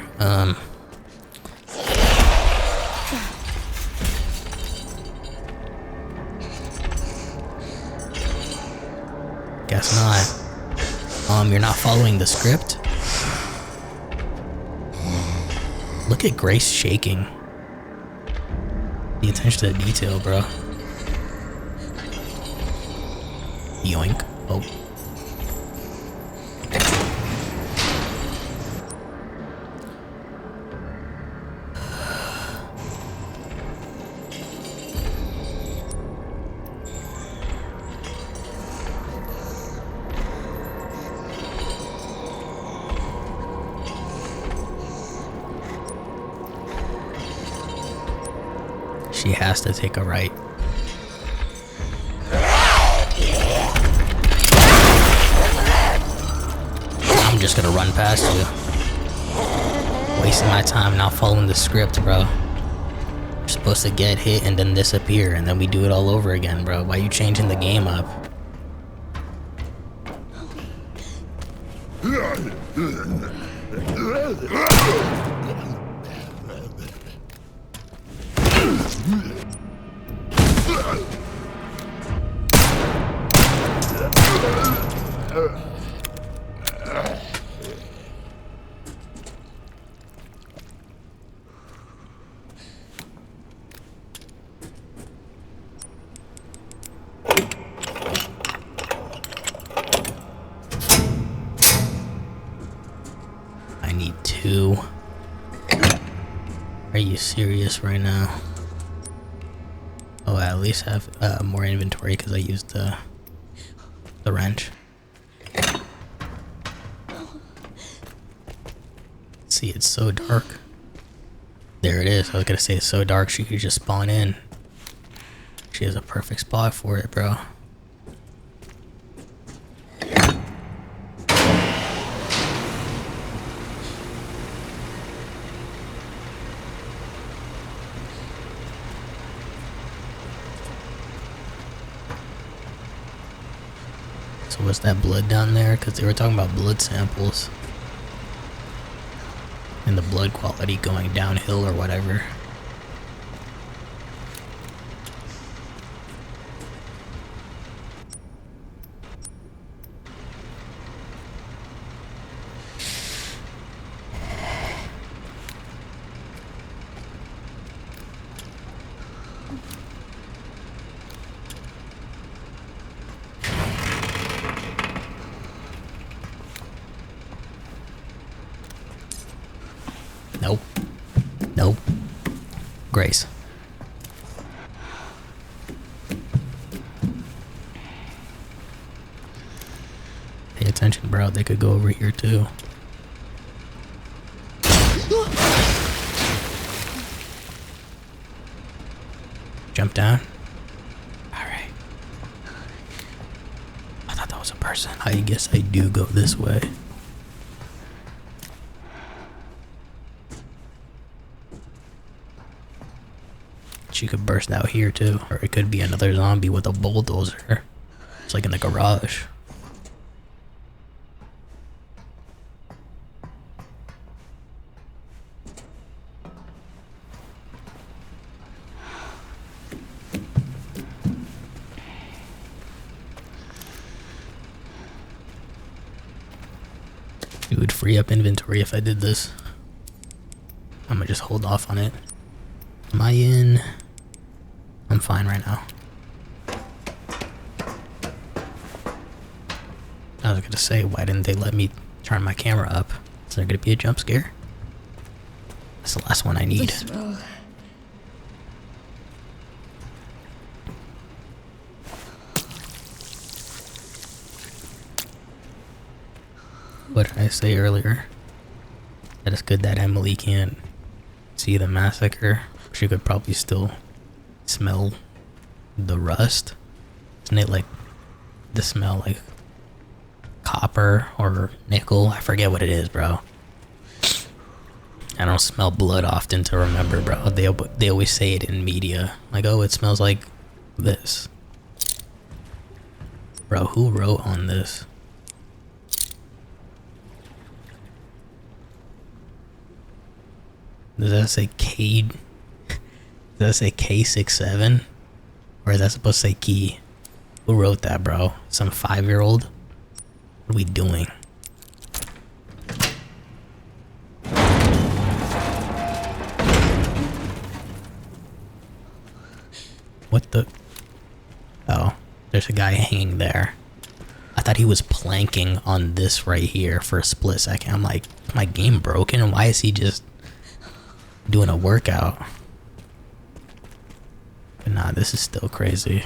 S1: Guess not. You're not following the script? Look at Grace shaking. The attention to the detail, bro. Yoink. Oh. She has to take a right. I'm just gonna run past you. Wasting my time not following the script, bro. You're supposed to get hit and then disappear, and then we do it all over again, bro. Why are you changing the game up? I need 2. Are you serious right now? Oh, I at least have more inventory because I used the wrench. See, it's so dark. There it is. I was gonna say it's so dark she could just spawn in. She has a perfect spot for it, bro. So was that blood down there? Because they were talking about blood samples. And the blood quality going downhill or whatever. Nope. Nope. Grace. Pay attention, bro. They could go over here too. Jump down. Alright. I thought that was a person. I guess I do go this way. She could burst out here too, or it could be another zombie with a bulldozer. It's like in the garage. It would free up inventory if I did this. I'm gonna just hold off on it. Am I in? I'm fine right now. I was gonna say, why didn't they let me turn my camera up? Is there gonna be a jump scare? That's the last one I need. What did I say earlier? That it's good that Emily can't see the massacre. She could probably still smell the rust. Isn't it like the smell like copper or nickel? I forget what it is, bro. I don't smell blood often to remember, bro. They always say it in media. Like, oh, it smells like this. Bro, who wrote on this? Does that say K? Does that say K67? Or is that supposed to say key? Who wrote that, bro? Some 5-year-old? What are we doing? What the? Oh, there's a guy hanging there. I thought he was planking on this right here for a split second. I'm like, my game broken? Why is he just doing a workout? But nah, this is still crazy.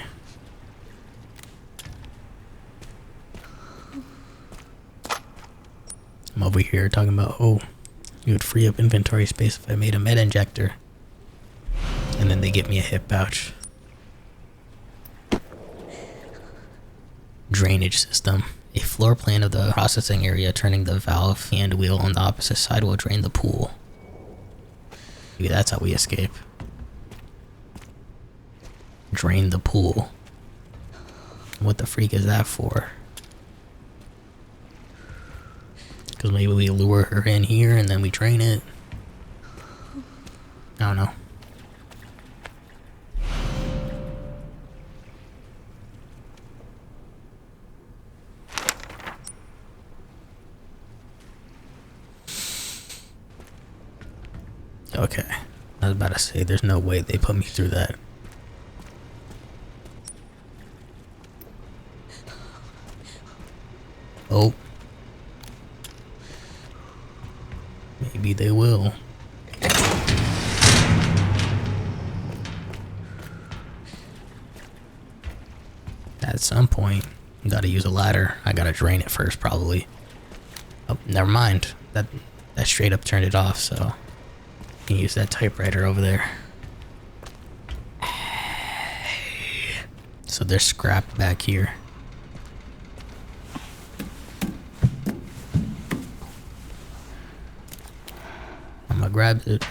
S1: I'm over here talking about, oh, you would free up inventory space if I made a med injector. And then they get me a hip pouch. Drainage system. A floor plan of the processing area turning the valve and wheel on the opposite side will drain the pool. Maybe that's how we escape. Drain the pool. What the freak is that for? Because maybe we lure her in here and then we drain it. I don't know. Okay, I was about to say, there's no way they put me through that. Oh. Maybe they will. At some point, you gotta use a ladder. I gotta drain it first, probably. Oh, never mind. That straight up turned it off, so... can use that typewriter over there. So there's scrap back here. I'm gonna grab it.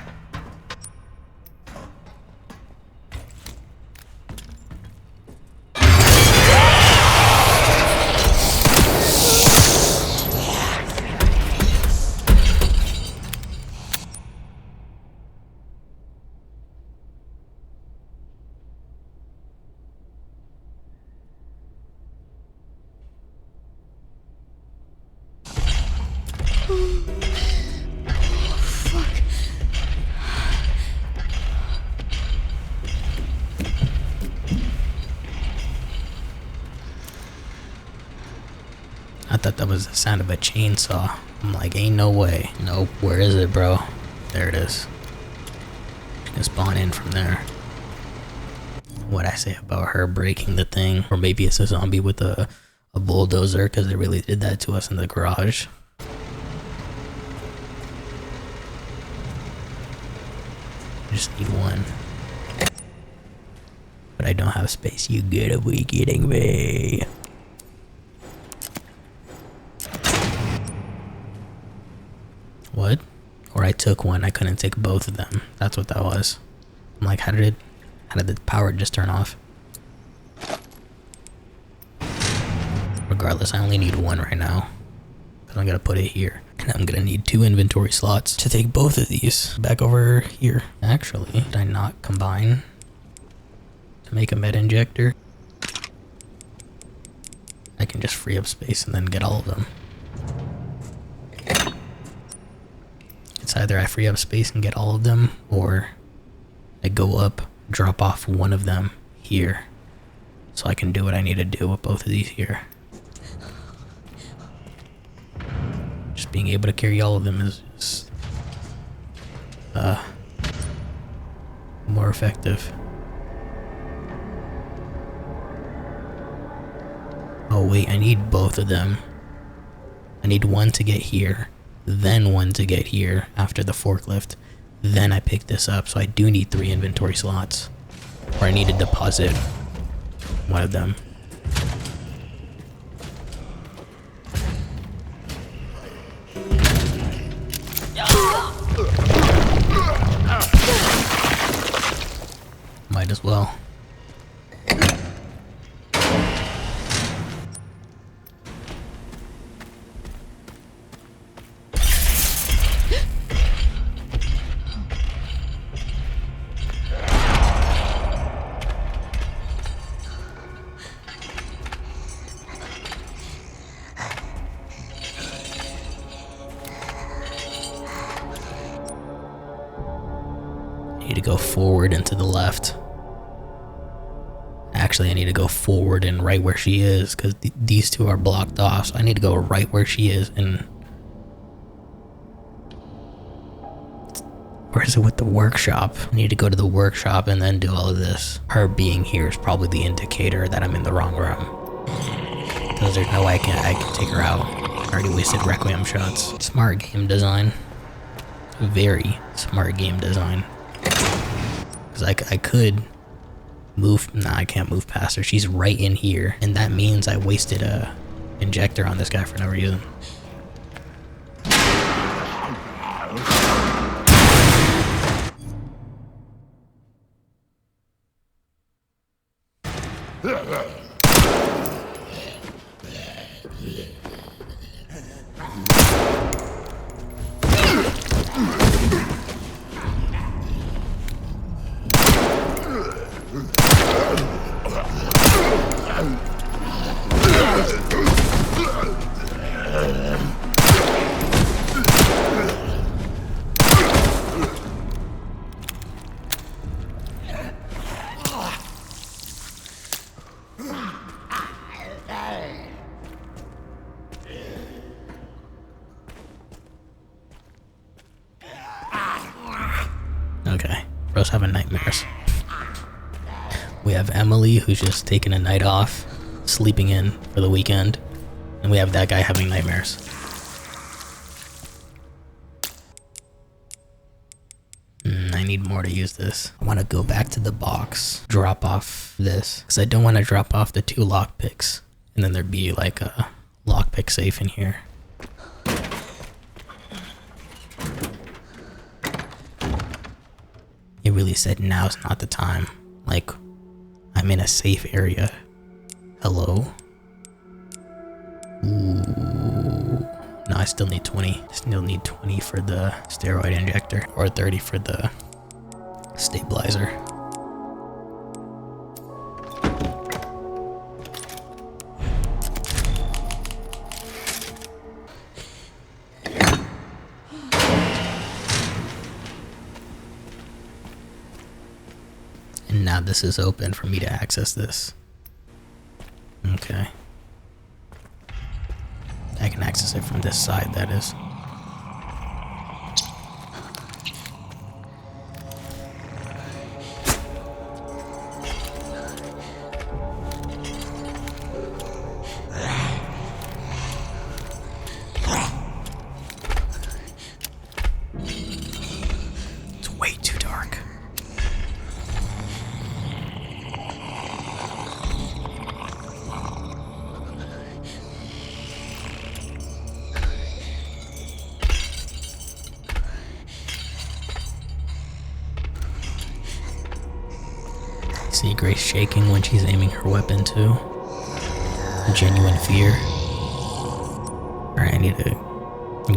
S1: I thought that was the sound of a chainsaw. I'm like, ain't no way. Nope, where is it, bro? There it is. You can spawn in from there. What'd I say about her breaking the thing? Or maybe it's a zombie with a bulldozer, because they really did that to us in the garage. I just need one. But I don't have space. You gotta be kidding me. What? Or I took one, I couldn't take both of them. That's what that was. I'm like, how did the power just turn off? Regardless, I only need one right now. Because I'm gonna put it here. And I'm gonna need 2 inventory slots to take both of these back over here. Actually, did I not combine to make a med injector? I can just free up space and then get all of them. It's either I free up space and get all of them, or I go up, drop off one of them here, so I can do what I need to do with both of these here. Just being able to carry all of them is more effective. Oh wait, I need both of them. I need one to get here, then one to get here after the forklift. Then I pick this up, so I do need 3 inventory slots. Or I need to deposit one of them. Might as well. need to go forward and to the left. Actually, I need to go forward and right where she is, because these two are blocked off. So I need to go right where she is. And where is it with the workshop? I need to go to the workshop and then do all of this. Her being here is probably the indicator that I'm in the wrong room, because there's no way I can take her out. I already wasted Requiem shots. Smart game design. Very smart game design. Because I could move. Nah, I can't move past her. She's right in here, and that means I wasted a injector on this guy for no reason. Okay, bro's having nightmares. We have Emily, who's just taking a night off, sleeping in for the weekend. And we have that guy having nightmares. I need more to use this. I want to go back to the box, drop off this, because I don't want to drop off the 2 lockpicks. And then there'd be like a lockpick safe in here. It really said now's not the time. Like, I'm in a safe area. Hello? Ooh. No, I still need 20. Still need 20 for the steroid injector, or 30 for the stabilizer. And now this is open for me to access this. Okay. I can access it from this side, that is. It's way too dark. See Grace shaking when she's aiming her weapon too. Genuine fear. Alright, I need to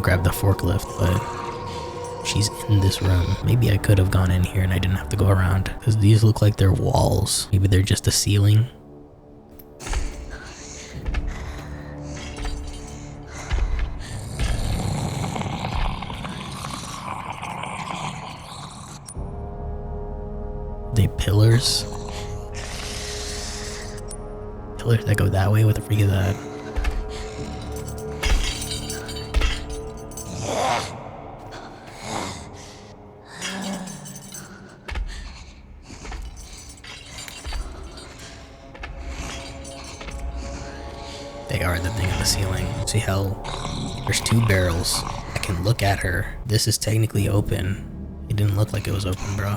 S1: grab the forklift, but she's in this room. Maybe I could have gone in here and I didn't have to go around, because these look like they're walls. Maybe they're just a ceiling. They pillars. Pillars that go that way? What the freak is that? They are the thing in the ceiling. See how there's 2 barrels. I can look at her. This is technically open. It didn't look like it was open, bro.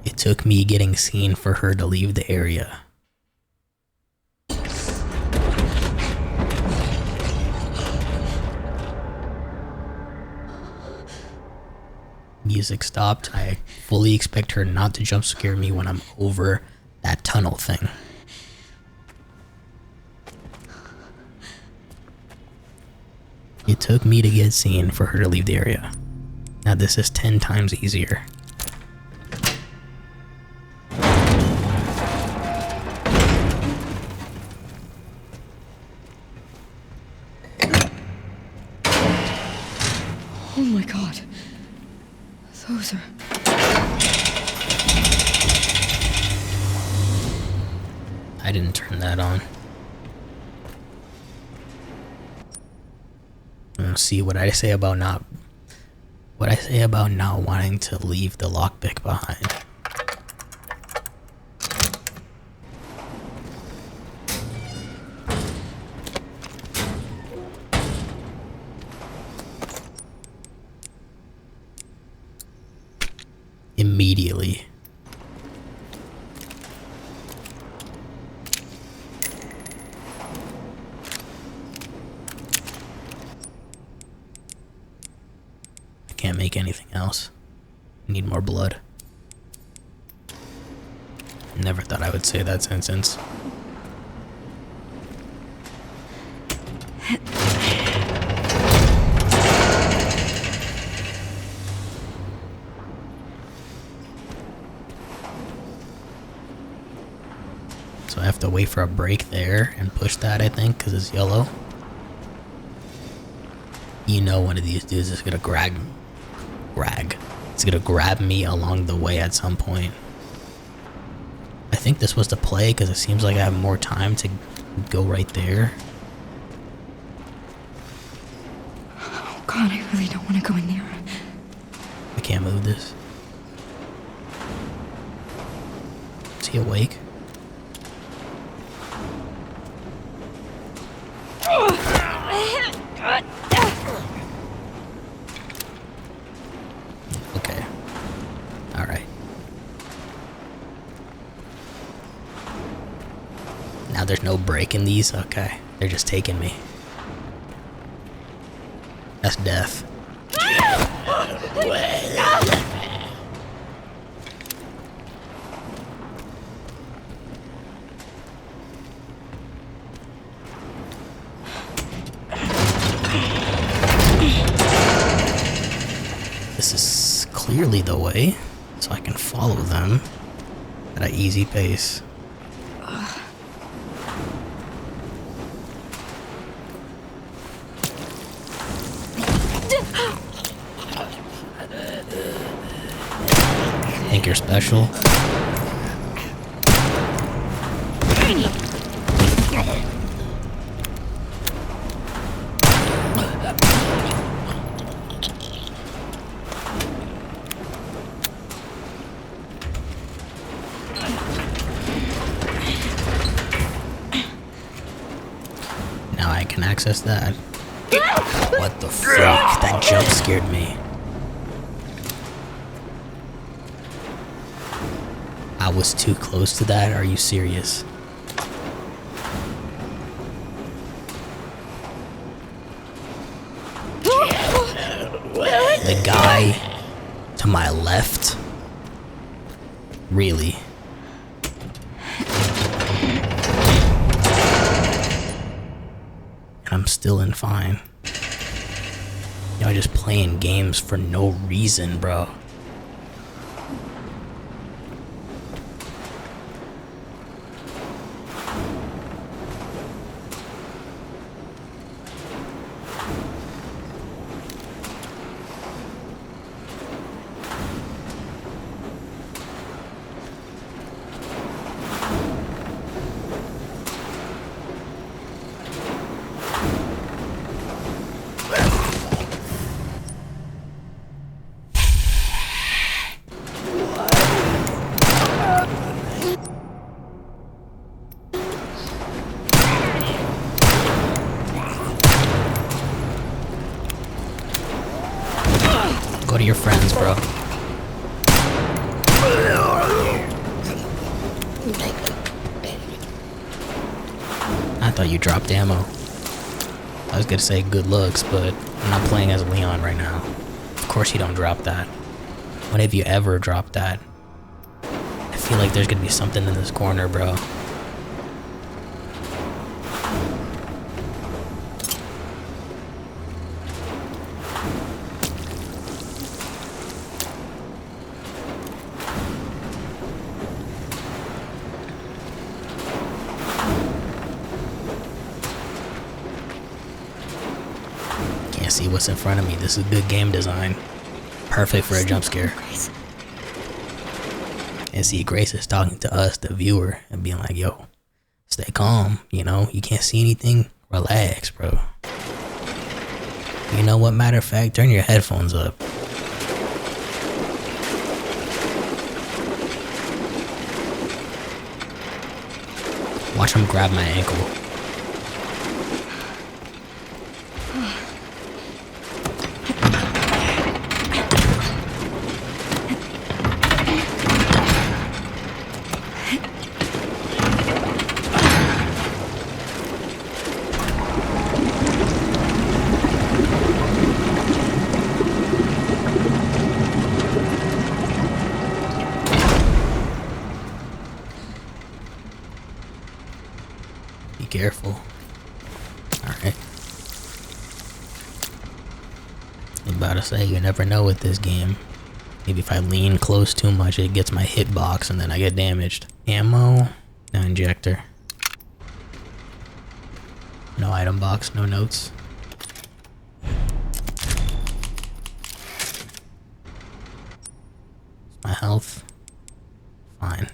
S1: It took me getting seen for her to leave the area. Music stopped. I fully expect her not to jump scare me when I'm over that tunnel thing. It took me to get seen for her to leave the area. Now this is 10 times easier.
S5: Oh my god. Those are...
S1: I didn't turn that on. See what I say about not wanting to leave the lockpick behind. Immediately. Can't make anything else. Need more blood. Never thought I would say that sentence. So I have to wait for a break there and push that, I think, because it's yellow. You know one of these dudes is gonna it's gonna grab me along the way at some point. I think this was the play because it seems like I have more time to go right there.
S5: Oh god, I really don't want to go in there.
S1: I can't move this. Is he awake? Okay. Alright. Now there's no break in these? Okay. They're just taking me. That's death. This is clearly the way, so I can follow them at an easy pace. Think you're special? Now I can access that. What the freak? That jump scared me. I was too close to that? Are you serious? The guy to my left? Really? And I'm still in fine. Y'all just playing games for no reason, bro. Go to your friends, bro. I thought you dropped ammo. I was gonna say good looks, but I'm not playing as Leon right now. Of course you don't drop that. When have you ever dropped that? I feel like there's gonna be something in this corner, bro. see what's in front of me. This is good game design. Perfect for a jump scare. And see, Grace is talking to us, the viewer, and being like, yo, stay calm, you know? You can't see anything? Relax, bro. You know what? Matter of fact, turn your headphones up. Watch him grab my ankle. Be careful. Alright. I'm about to say, you never know with this game. Maybe if I lean close too much, it gets my hitbox and then I get damaged. Ammo. No injector. No item box, no notes. My health. Fine.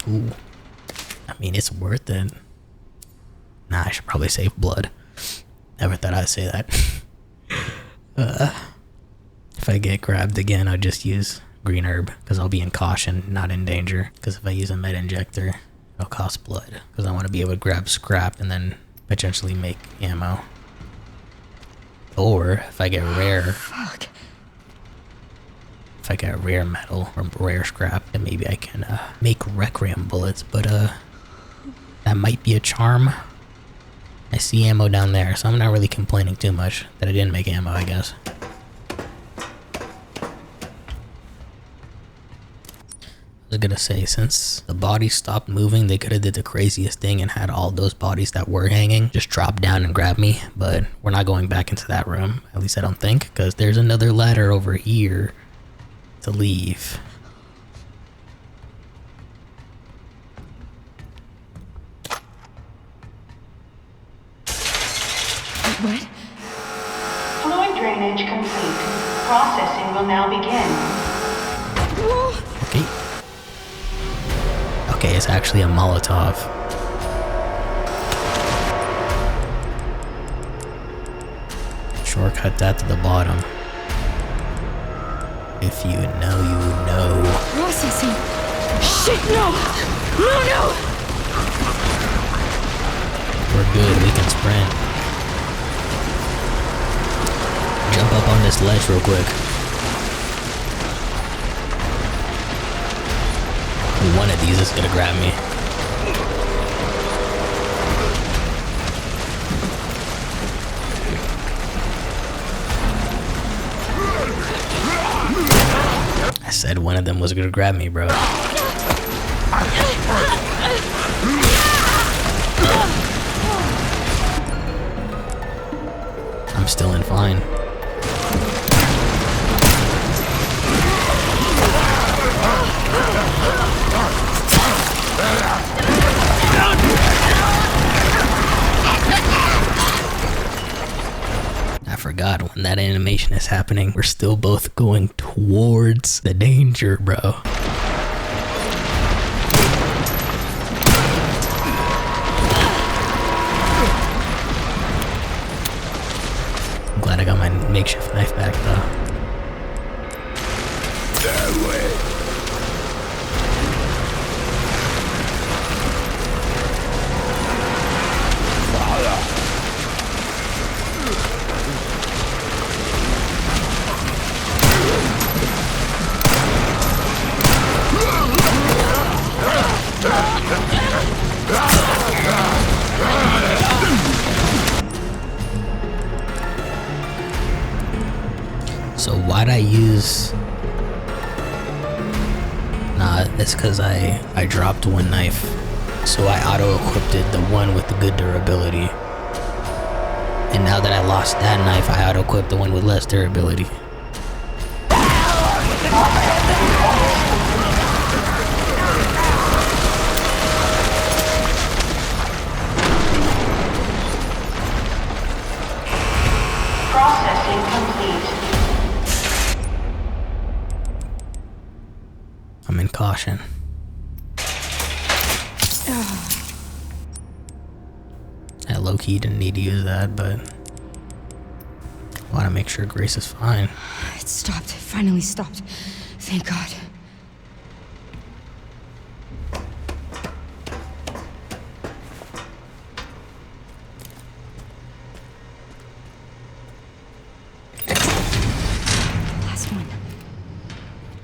S1: Ooh. I mean, it's worth it. Nah, I should probably save blood. Never thought I'd say that. If I get grabbed again, I'll just use green herb, because I'll be in caution, not in danger. Because if I use a med injector, it'll cost blood. Because I want to be able to grab scrap and then potentially make ammo. Or if I get rare,
S5: Fuck.
S1: if I get rare metal or rare scrap, then maybe I can make Requiem bullets. But that might be a charm. I see ammo down there, so I'm not really complaining too much that I didn't make ammo, I guess. I was gonna say, since the bodies stopped moving, they could have did the craziest thing and had all those bodies that were hanging just drop down and grab me, but we're not going back into that room. At least I don't think, because there's another ladder over here to leave.
S5: What?
S6: Fluid drainage complete. Processing will now begin.
S1: Okay. Okay, it's actually a Molotov. Shortcut that to the bottom. If you know, you know.
S5: Processing. Shit, no! No!
S1: We're good, we can sprint. Jump up on this ledge real quick. One of these is gonna grab me. I said one of them was gonna grab me, bro. I'm still in fine. I forgot when that animation is happening, we're still both going towards the danger, bro. I'm glad I got my makeshift knife back though.
S2: That way.
S1: So why'd I use... Nah, it's cause I dropped one knife. So I auto-equipped it, the one with the good durability. And now that I lost that knife, I auto-equipped the one with less durability. caution. I low-key didn't need to use that, but I want to make sure Grace is fine.
S5: It stopped. It finally stopped. Thank God. Last one.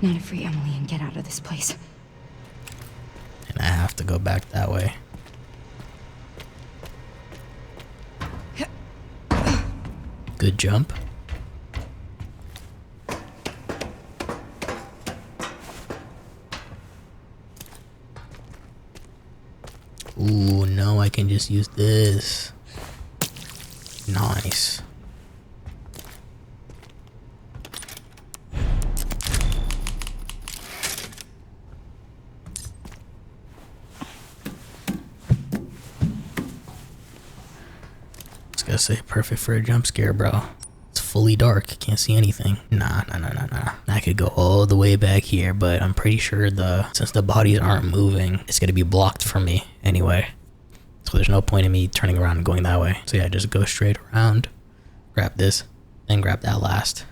S5: Now to free Emily and get out of this place.
S1: And I have to go back that way. Good jump. Ooh, no, I can just use this. Nice. I was gonna say perfect for a jump scare, bro. It's fully dark, can't see anything. Nah. I could go all the way back here, but I'm pretty sure since the bodies aren't moving, it's gonna be blocked from me anyway. So there's no point in me turning around and going that way. So yeah, just go straight around, grab this, then grab that last.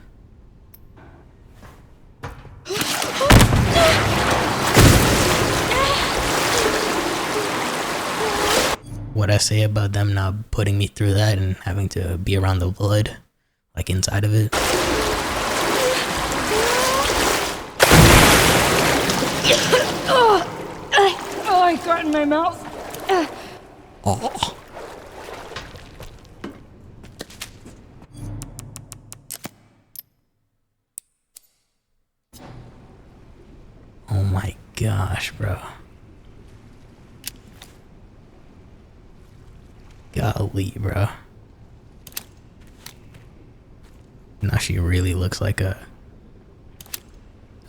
S1: What I say about them not putting me through that and having to be around the blood, like inside of it.
S5: Oh, I got in my mouth.
S1: Oh. Oh my gosh, bro. Golly, bro. Now she really looks like a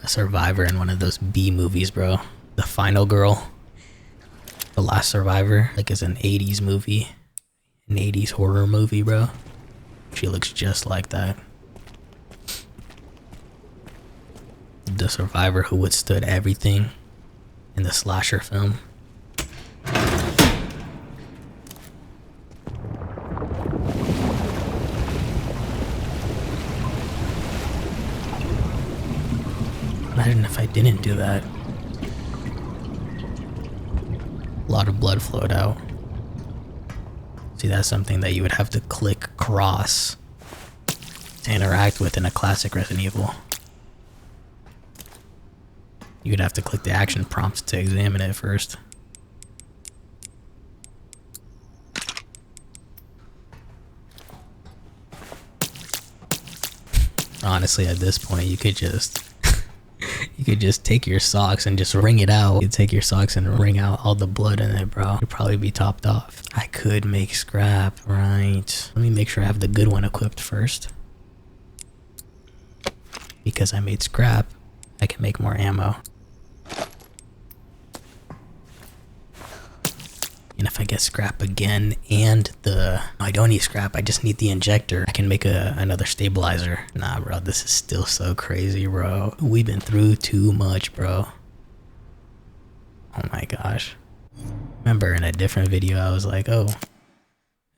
S1: survivor in one of those B movies, bro. The Final Girl. The Last Survivor. Like it's an 80s movie. An 80s horror movie, bro. She looks just like that. The survivor who withstood everything in the slasher film. Imagine if I didn't do that. A lot of blood flowed out. See, that's something that you would have to click cross to interact with in a classic Resident Evil. You'd have to click the action prompts to examine it first. Honestly, at this point, you could just take your socks and just wring it out. You could take your socks and wring out all the blood in it, bro. You'd probably be topped off. I could make scrap, right? Let me make sure I have the good one equipped first. Because I made scrap, I can make more ammo. And if I get scrap again and I don't need scrap, I just need the injector, I can make another stabilizer. Nah, bro, this is still so crazy, bro. We've been through too much, bro. Oh my gosh. Remember in a different video, I was like, oh,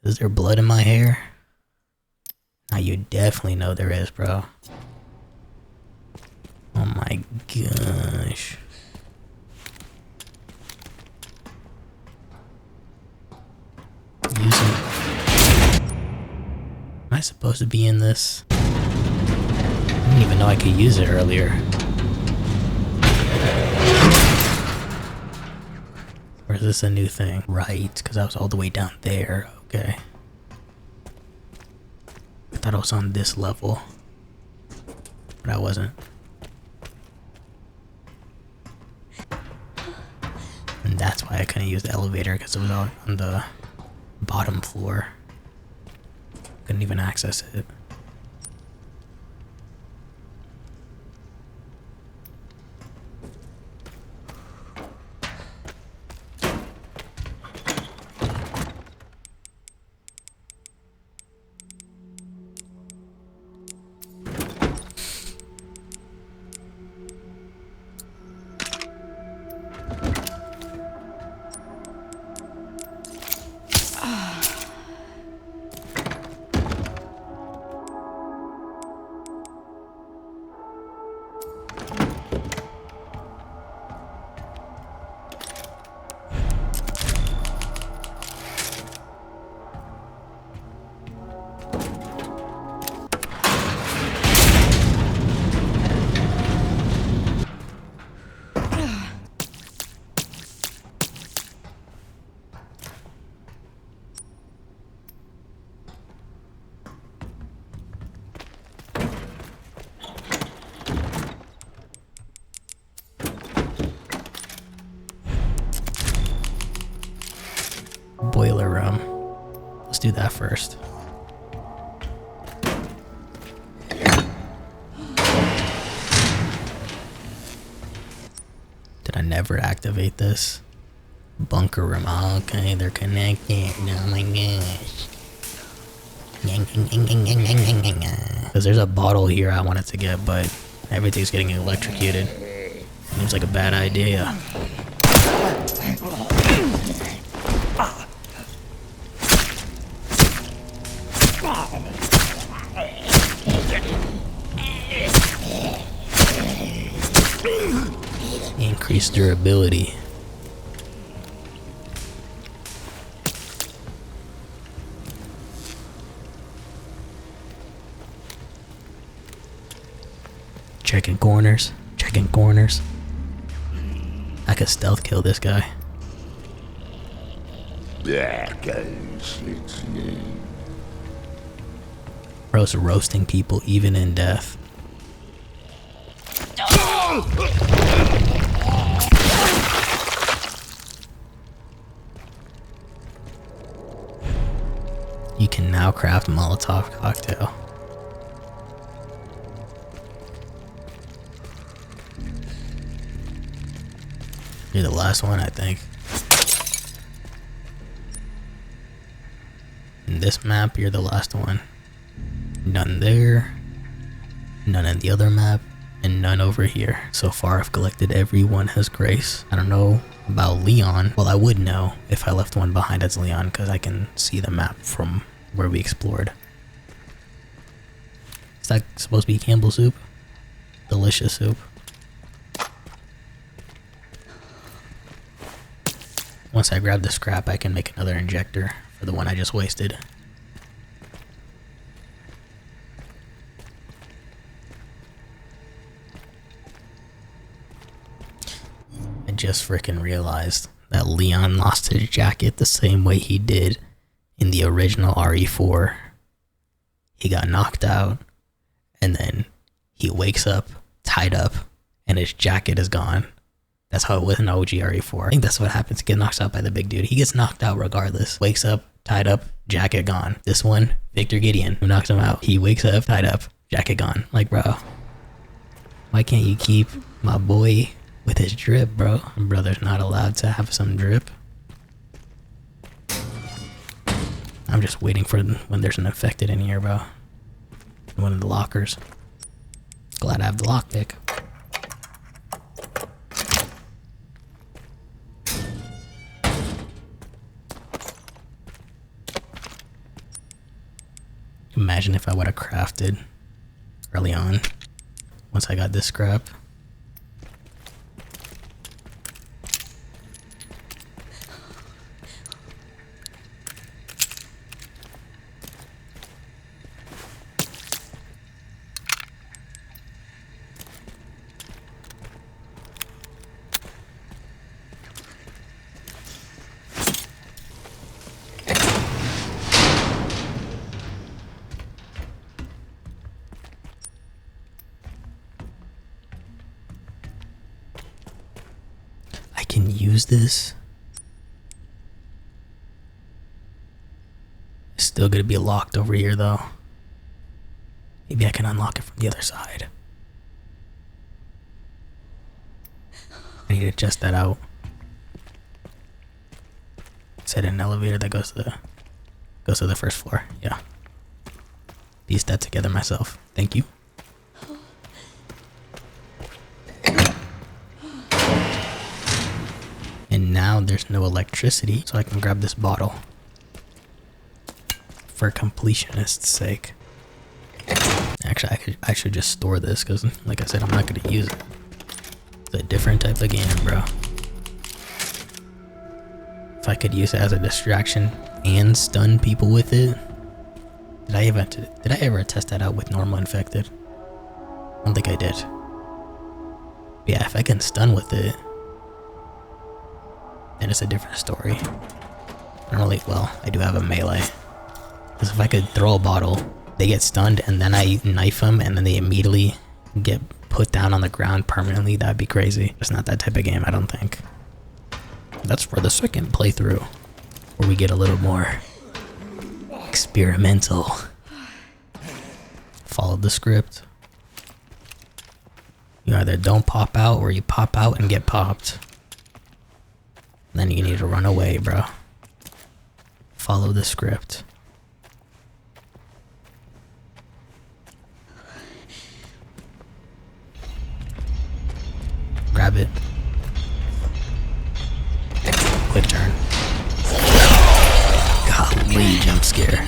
S1: is there blood in my hair? Now you definitely know there is, bro. Oh my gosh. Am I supposed to be in this? I didn't even know I could use it earlier. Or is this a new thing? Right, because I was all the way down there. Okay. I thought I was on this level. But I wasn't. And that's why I couldn't use the elevator, because it was on the bottom floor. Couldn't even access it. Boiler room. Let's do that first. Did I never activate this? Bunker room. Oh, okay, they're connected. Oh my gosh. Because there's a bottle here I wanted to get, but everything's getting electrocuted. Seems like a bad idea. Increased durability. Checking corners. Checking corners. I could stealth kill this guy. Bro's roasting people even in death. You can now craft Molotov cocktail. You're the last one, I think. In this map, you're the last one. None there. None in the other map. And none over here. So far, I've collected everyone as Grace. I don't know about Leon. Well, I would know if I left one behind as Leon, because I can see the map from where we explored. Is that supposed to be Campbell's soup? Delicious soup. Once I grab the scrap, I can make another injector for the one I just wasted. I just freaking realized that Leon lost his jacket the same way he did in the original RE4. He got knocked out, and then he wakes up, tied up, and his jacket is gone. That's how it was in OG RE4. I think that's what happens. Get knocked out by the big dude. He gets knocked out regardless. Wakes up, tied up, jacket gone. This one, Victor Gideon, who knocks him out. He wakes up, tied up, jacket gone. Like, bro, why can't you keep my boy with his drip, bro? My brother's not allowed to have some drip. I'm just waiting for when there's an infected in here, bro. One of the lockers. Glad I have the lockpick. Imagine if I would have crafted early on, once I got this scrap. Can use this. It's still gonna be locked over here though. Maybe I can unlock it from the other side. I need to test that out. Set an elevator that goes to the first floor. Yeah. Pieced that together myself. Thank you. And now there's no electricity, so I can grab this bottle. For completionist's sake. Actually, I should just store this, because like I said, I'm not going to use it. It's a different type of game, bro. If I could use it as a distraction and stun people with it. Did I ever test that out with normal infected? I don't think I did. But yeah, if I can stun with it, then it's a different story. I do have a melee. Because if I could throw a bottle, they get stunned, and then I knife them, and then they immediately get put down on the ground permanently, that'd be crazy. It's not that type of game, I don't think. That's for the second playthrough. where we get a little more experimental. Follow the script. You either don't pop out or you pop out and get popped. Then you need to run away, bro. Follow the script. Grab it. Quick turn. Golly, jump scare.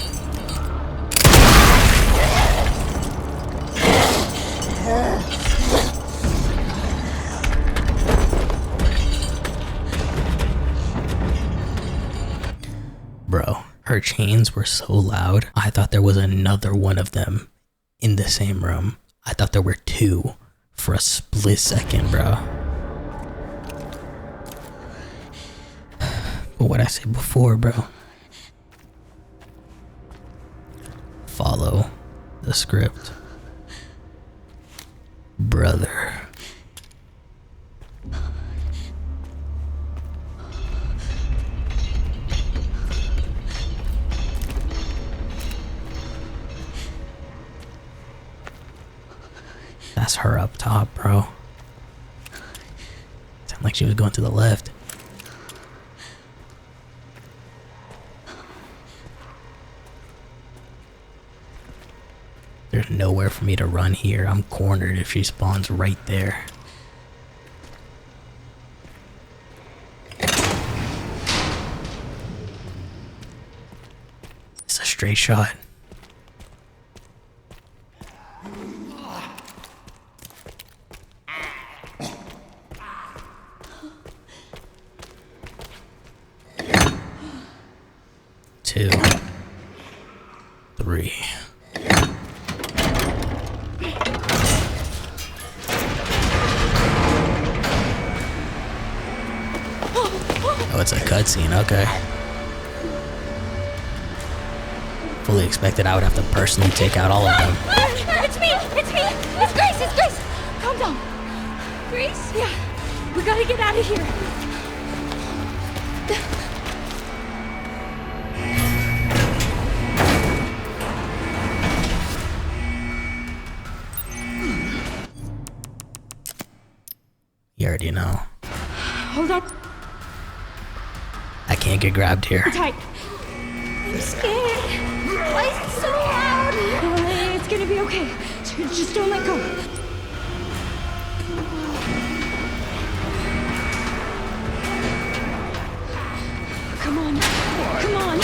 S1: Bro, her chains were so loud, I thought there was another one of them in the same room. I thought there were two for a split second, bro. But what I said before, bro. Follow the script. Brother. That's her up top, bro. Sounded like she was going to the left. There's nowhere for me to run here. I'm cornered if she spawns right there. It's a straight shot. Two, three. Oh, it's a cutscene, okay. Fully expected I would have to personally take out all of them.
S5: It's me! It's me! It's Grace! It's Grace! Calm down. Grace? Yeah. We gotta get out of here.
S1: You already know.
S5: Hold on.
S1: I can't get grabbed here.
S5: Tight. I'm scared. Why is it so loud? It's gonna be okay. Just don't let go. Come on. Come on.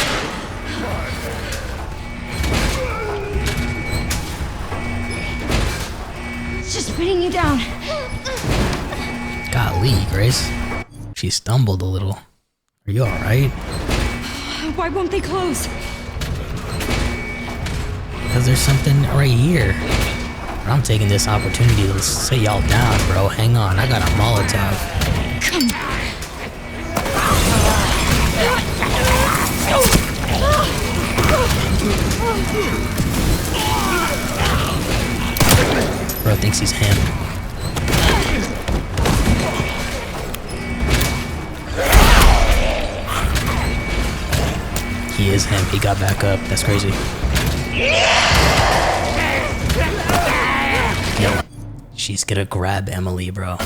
S5: It's just spinning you down.
S1: Golly, Grace. She stumbled a little. Are you alright?
S5: Why won't they close?
S1: Because there's something right here. I'm taking this opportunity to sit y'all down, bro. Hang on, I got a Molotov.
S5: Come
S1: Bro thinks he's him. He is him. He got back up. That's crazy. Yo, she's gonna grab Emily, bro.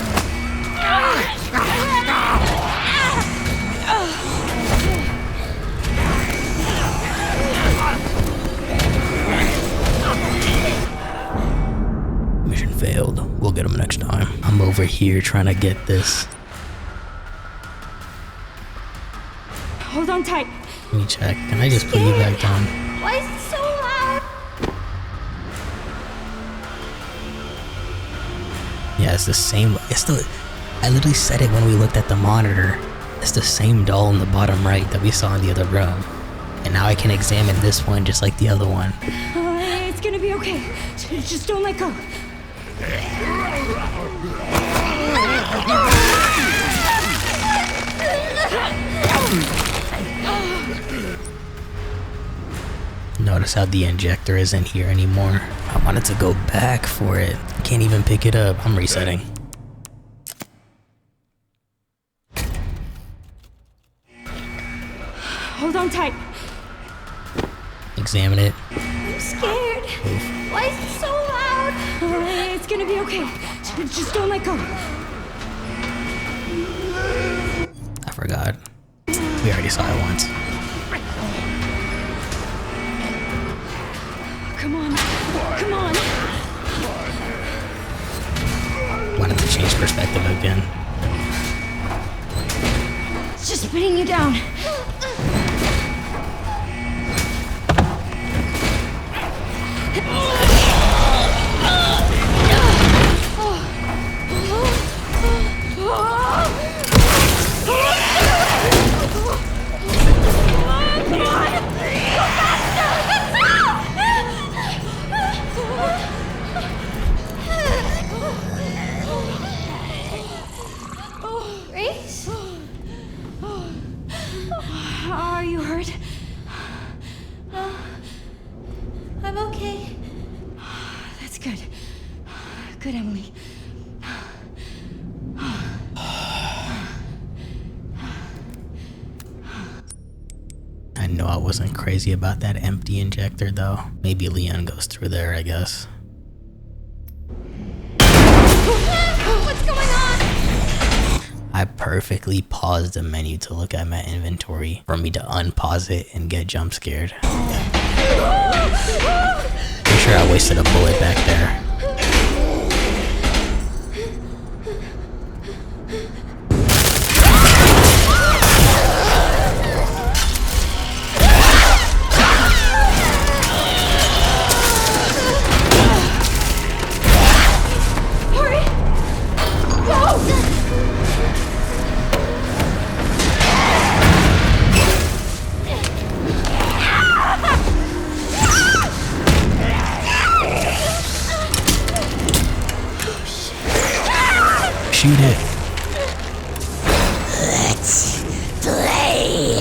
S1: Mission failed. We'll get him next time. I'm over here trying to get this.
S5: Hold on tight.
S1: Let me check. Can I just put you back down?
S5: Why is it so loud?
S1: Yeah, it's the same. It's the. I literally said it when we looked at the monitor. It's the same doll in the bottom right that we saw in the other room. And now I can examine this one just like the other one.
S5: It's gonna be okay. Just don't let go.
S1: Notice how the injector isn't here anymore. I wanted to go back for it. Can't even pick it up. I'm resetting.
S5: Hold on tight.
S1: Examine it.
S5: I'm scared. Why is it so loud? It's gonna be okay. Just don't let go.
S1: I forgot. We already saw it once.
S5: Come on. Come on.
S1: Why don't we change perspective again?
S5: It's just putting you down.
S3: Grace?
S5: Are you hurt?
S3: I'm okay.
S5: That's good. Good, Emily.
S1: I know I wasn't crazy about that empty injector though. Maybe Leon goes through there, I guess.
S5: What's going on?
S1: I perfectly paused the menu to look at my inventory for me to unpause it and get jump scared. Pretty sure I wasted a bullet back there. Shoot it.
S5: Let's play.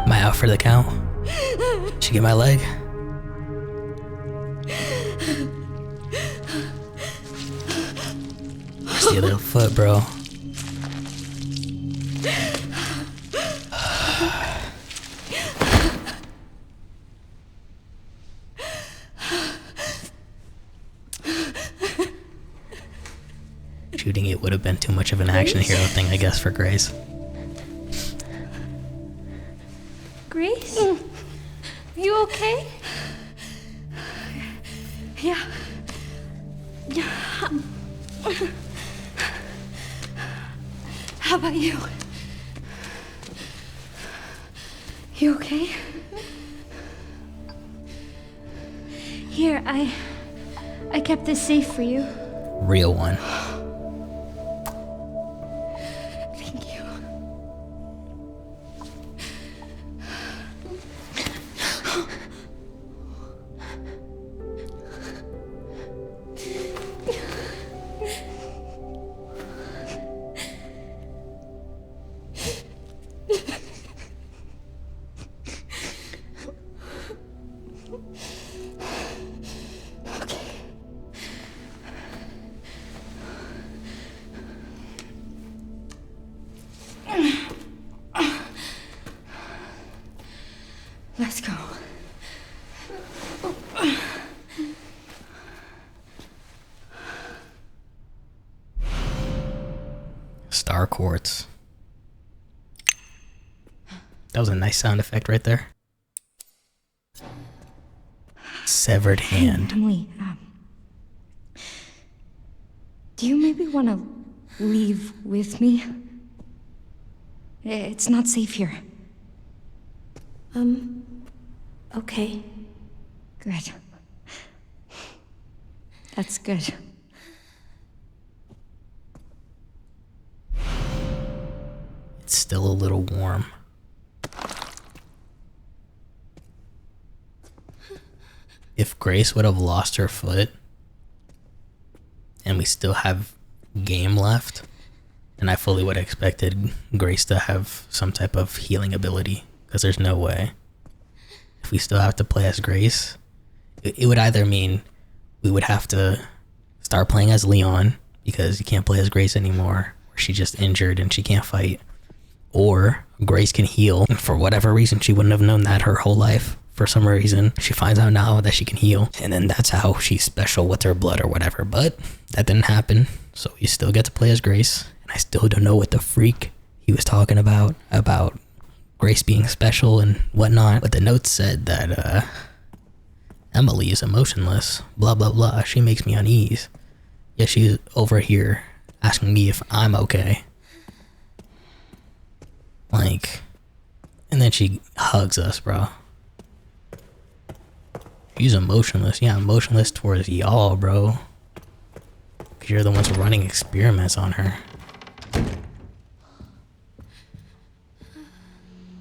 S1: Am I out for the count? Should get my leg? Where's the other foot, bro? Shooting it would have been too much of an action hero thing, I guess, for Grace.
S5: Grace? Are you okay? Yeah. How about you? You okay? Here, I kept this safe for you.
S1: Real one.
S5: Thank you. Let's go.
S1: Star quartz. That was a nice sound effect right there. Severed hand.
S5: Emily, do you maybe want to leave with me? It's not safe here.
S3: Okay.
S5: Good. That's good.
S1: It's still a little warm. If Grace would have lost her foot and we still have game left, and I fully would have expected Grace to have some type of healing ability, because there's no way. If we still have to play as Grace, it would either mean we would have to start playing as Leon because you can't play as Grace anymore, or she's just injured and she can't fight. Or Grace can heal. For whatever reason, she wouldn't have known that her whole life. For some reason, she finds out now that she can heal, and then that's how she's special with her blood or whatever. But that didn't happen, so you still get to play as Grace. And I still don't know what the freak he was talking about Grace being special and whatnot. But the notes said that Emily is emotionless, blah blah blah. She makes me unease. Yeah, she's over here asking me if I'm okay. Like, and then she hugs us, bro. She's emotionless. Yeah, emotionless towards y'all, bro. Because you're the ones running experiments on her.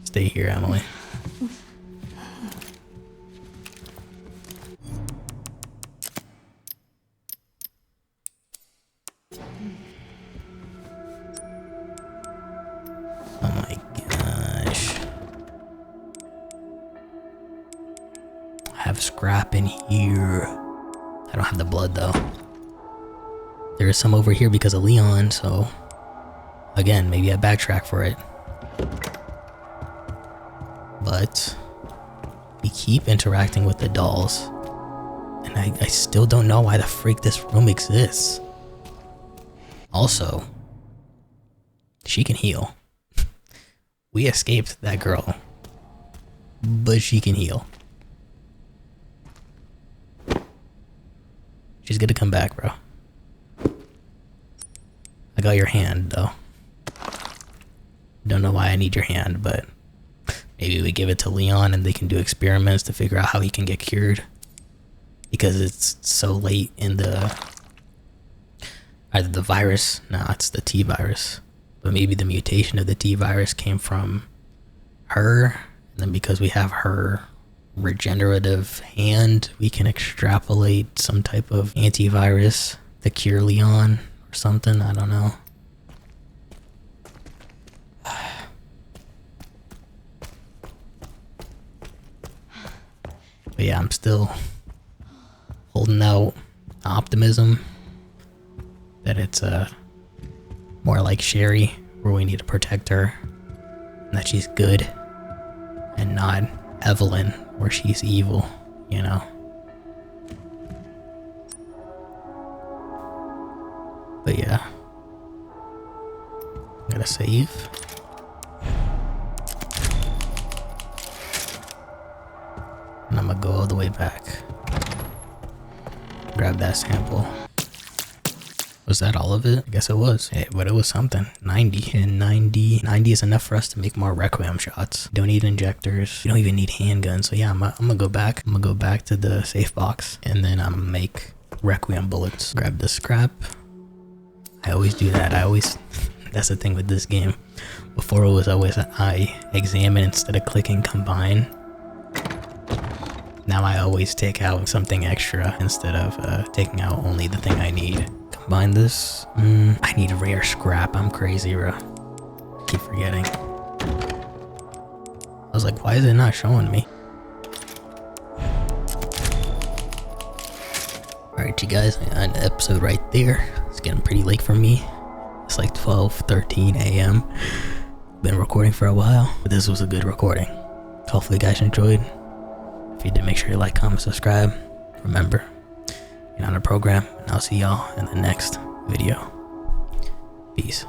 S1: Stay here, Emily. Oh my gosh. I have scrap in here. I don't have the blood though. There is some over here because of Leon, so again, maybe I backtrack for it. But we keep interacting with the dolls, and I still don't know why the freak this room exists. Also, she can heal. We escaped that girl, but she can heal. She's gonna come back, bro. I got your hand, though. Don't know why I need your hand, but maybe we give it to Leon and they can do experiments to figure out how he can get cured. Because it's so late in the... either the virus, no, it's the T virus. But maybe the mutation of the T virus came from her. And then because we have her regenerative hand, we can extrapolate some type of antivirus to cure Leon or something. I don't know. But yeah, I'm still holding out optimism that it's more like Sherry, where we need to protect her, and that she's good, and not Evelyn, where she's evil, you know? But yeah. I'm gonna save. And I'm gonna go all the way back. Grab that sample. Was that all of it? I guess it was. Hey, but it was something. 90. And 90 is enough for us to make more Requiem shots. Don't need injectors. You don't even need handguns. So yeah, I'm gonna go back. I'm gonna go back to the safe box. And then I'm gonna make Requiem bullets. Grab the scrap. I always do that. That's the thing with this game. Before it was always I examine instead of clicking combine. Now I always take out something extra instead of taking out only the thing I need. Combine this. I need rare scrap. I'm crazy, bro. Keep forgetting. I was like, why is it not showing me? Alright, you guys, I end the episode right there. It's getting pretty late for me. It's like 12:13 a.m. Been recording for a while, but this was a good recording. Hopefully you guys enjoyed. If you did, make sure you like, comment, subscribe. Remember, you're on a program, and I'll see y'all in the next video. Peace.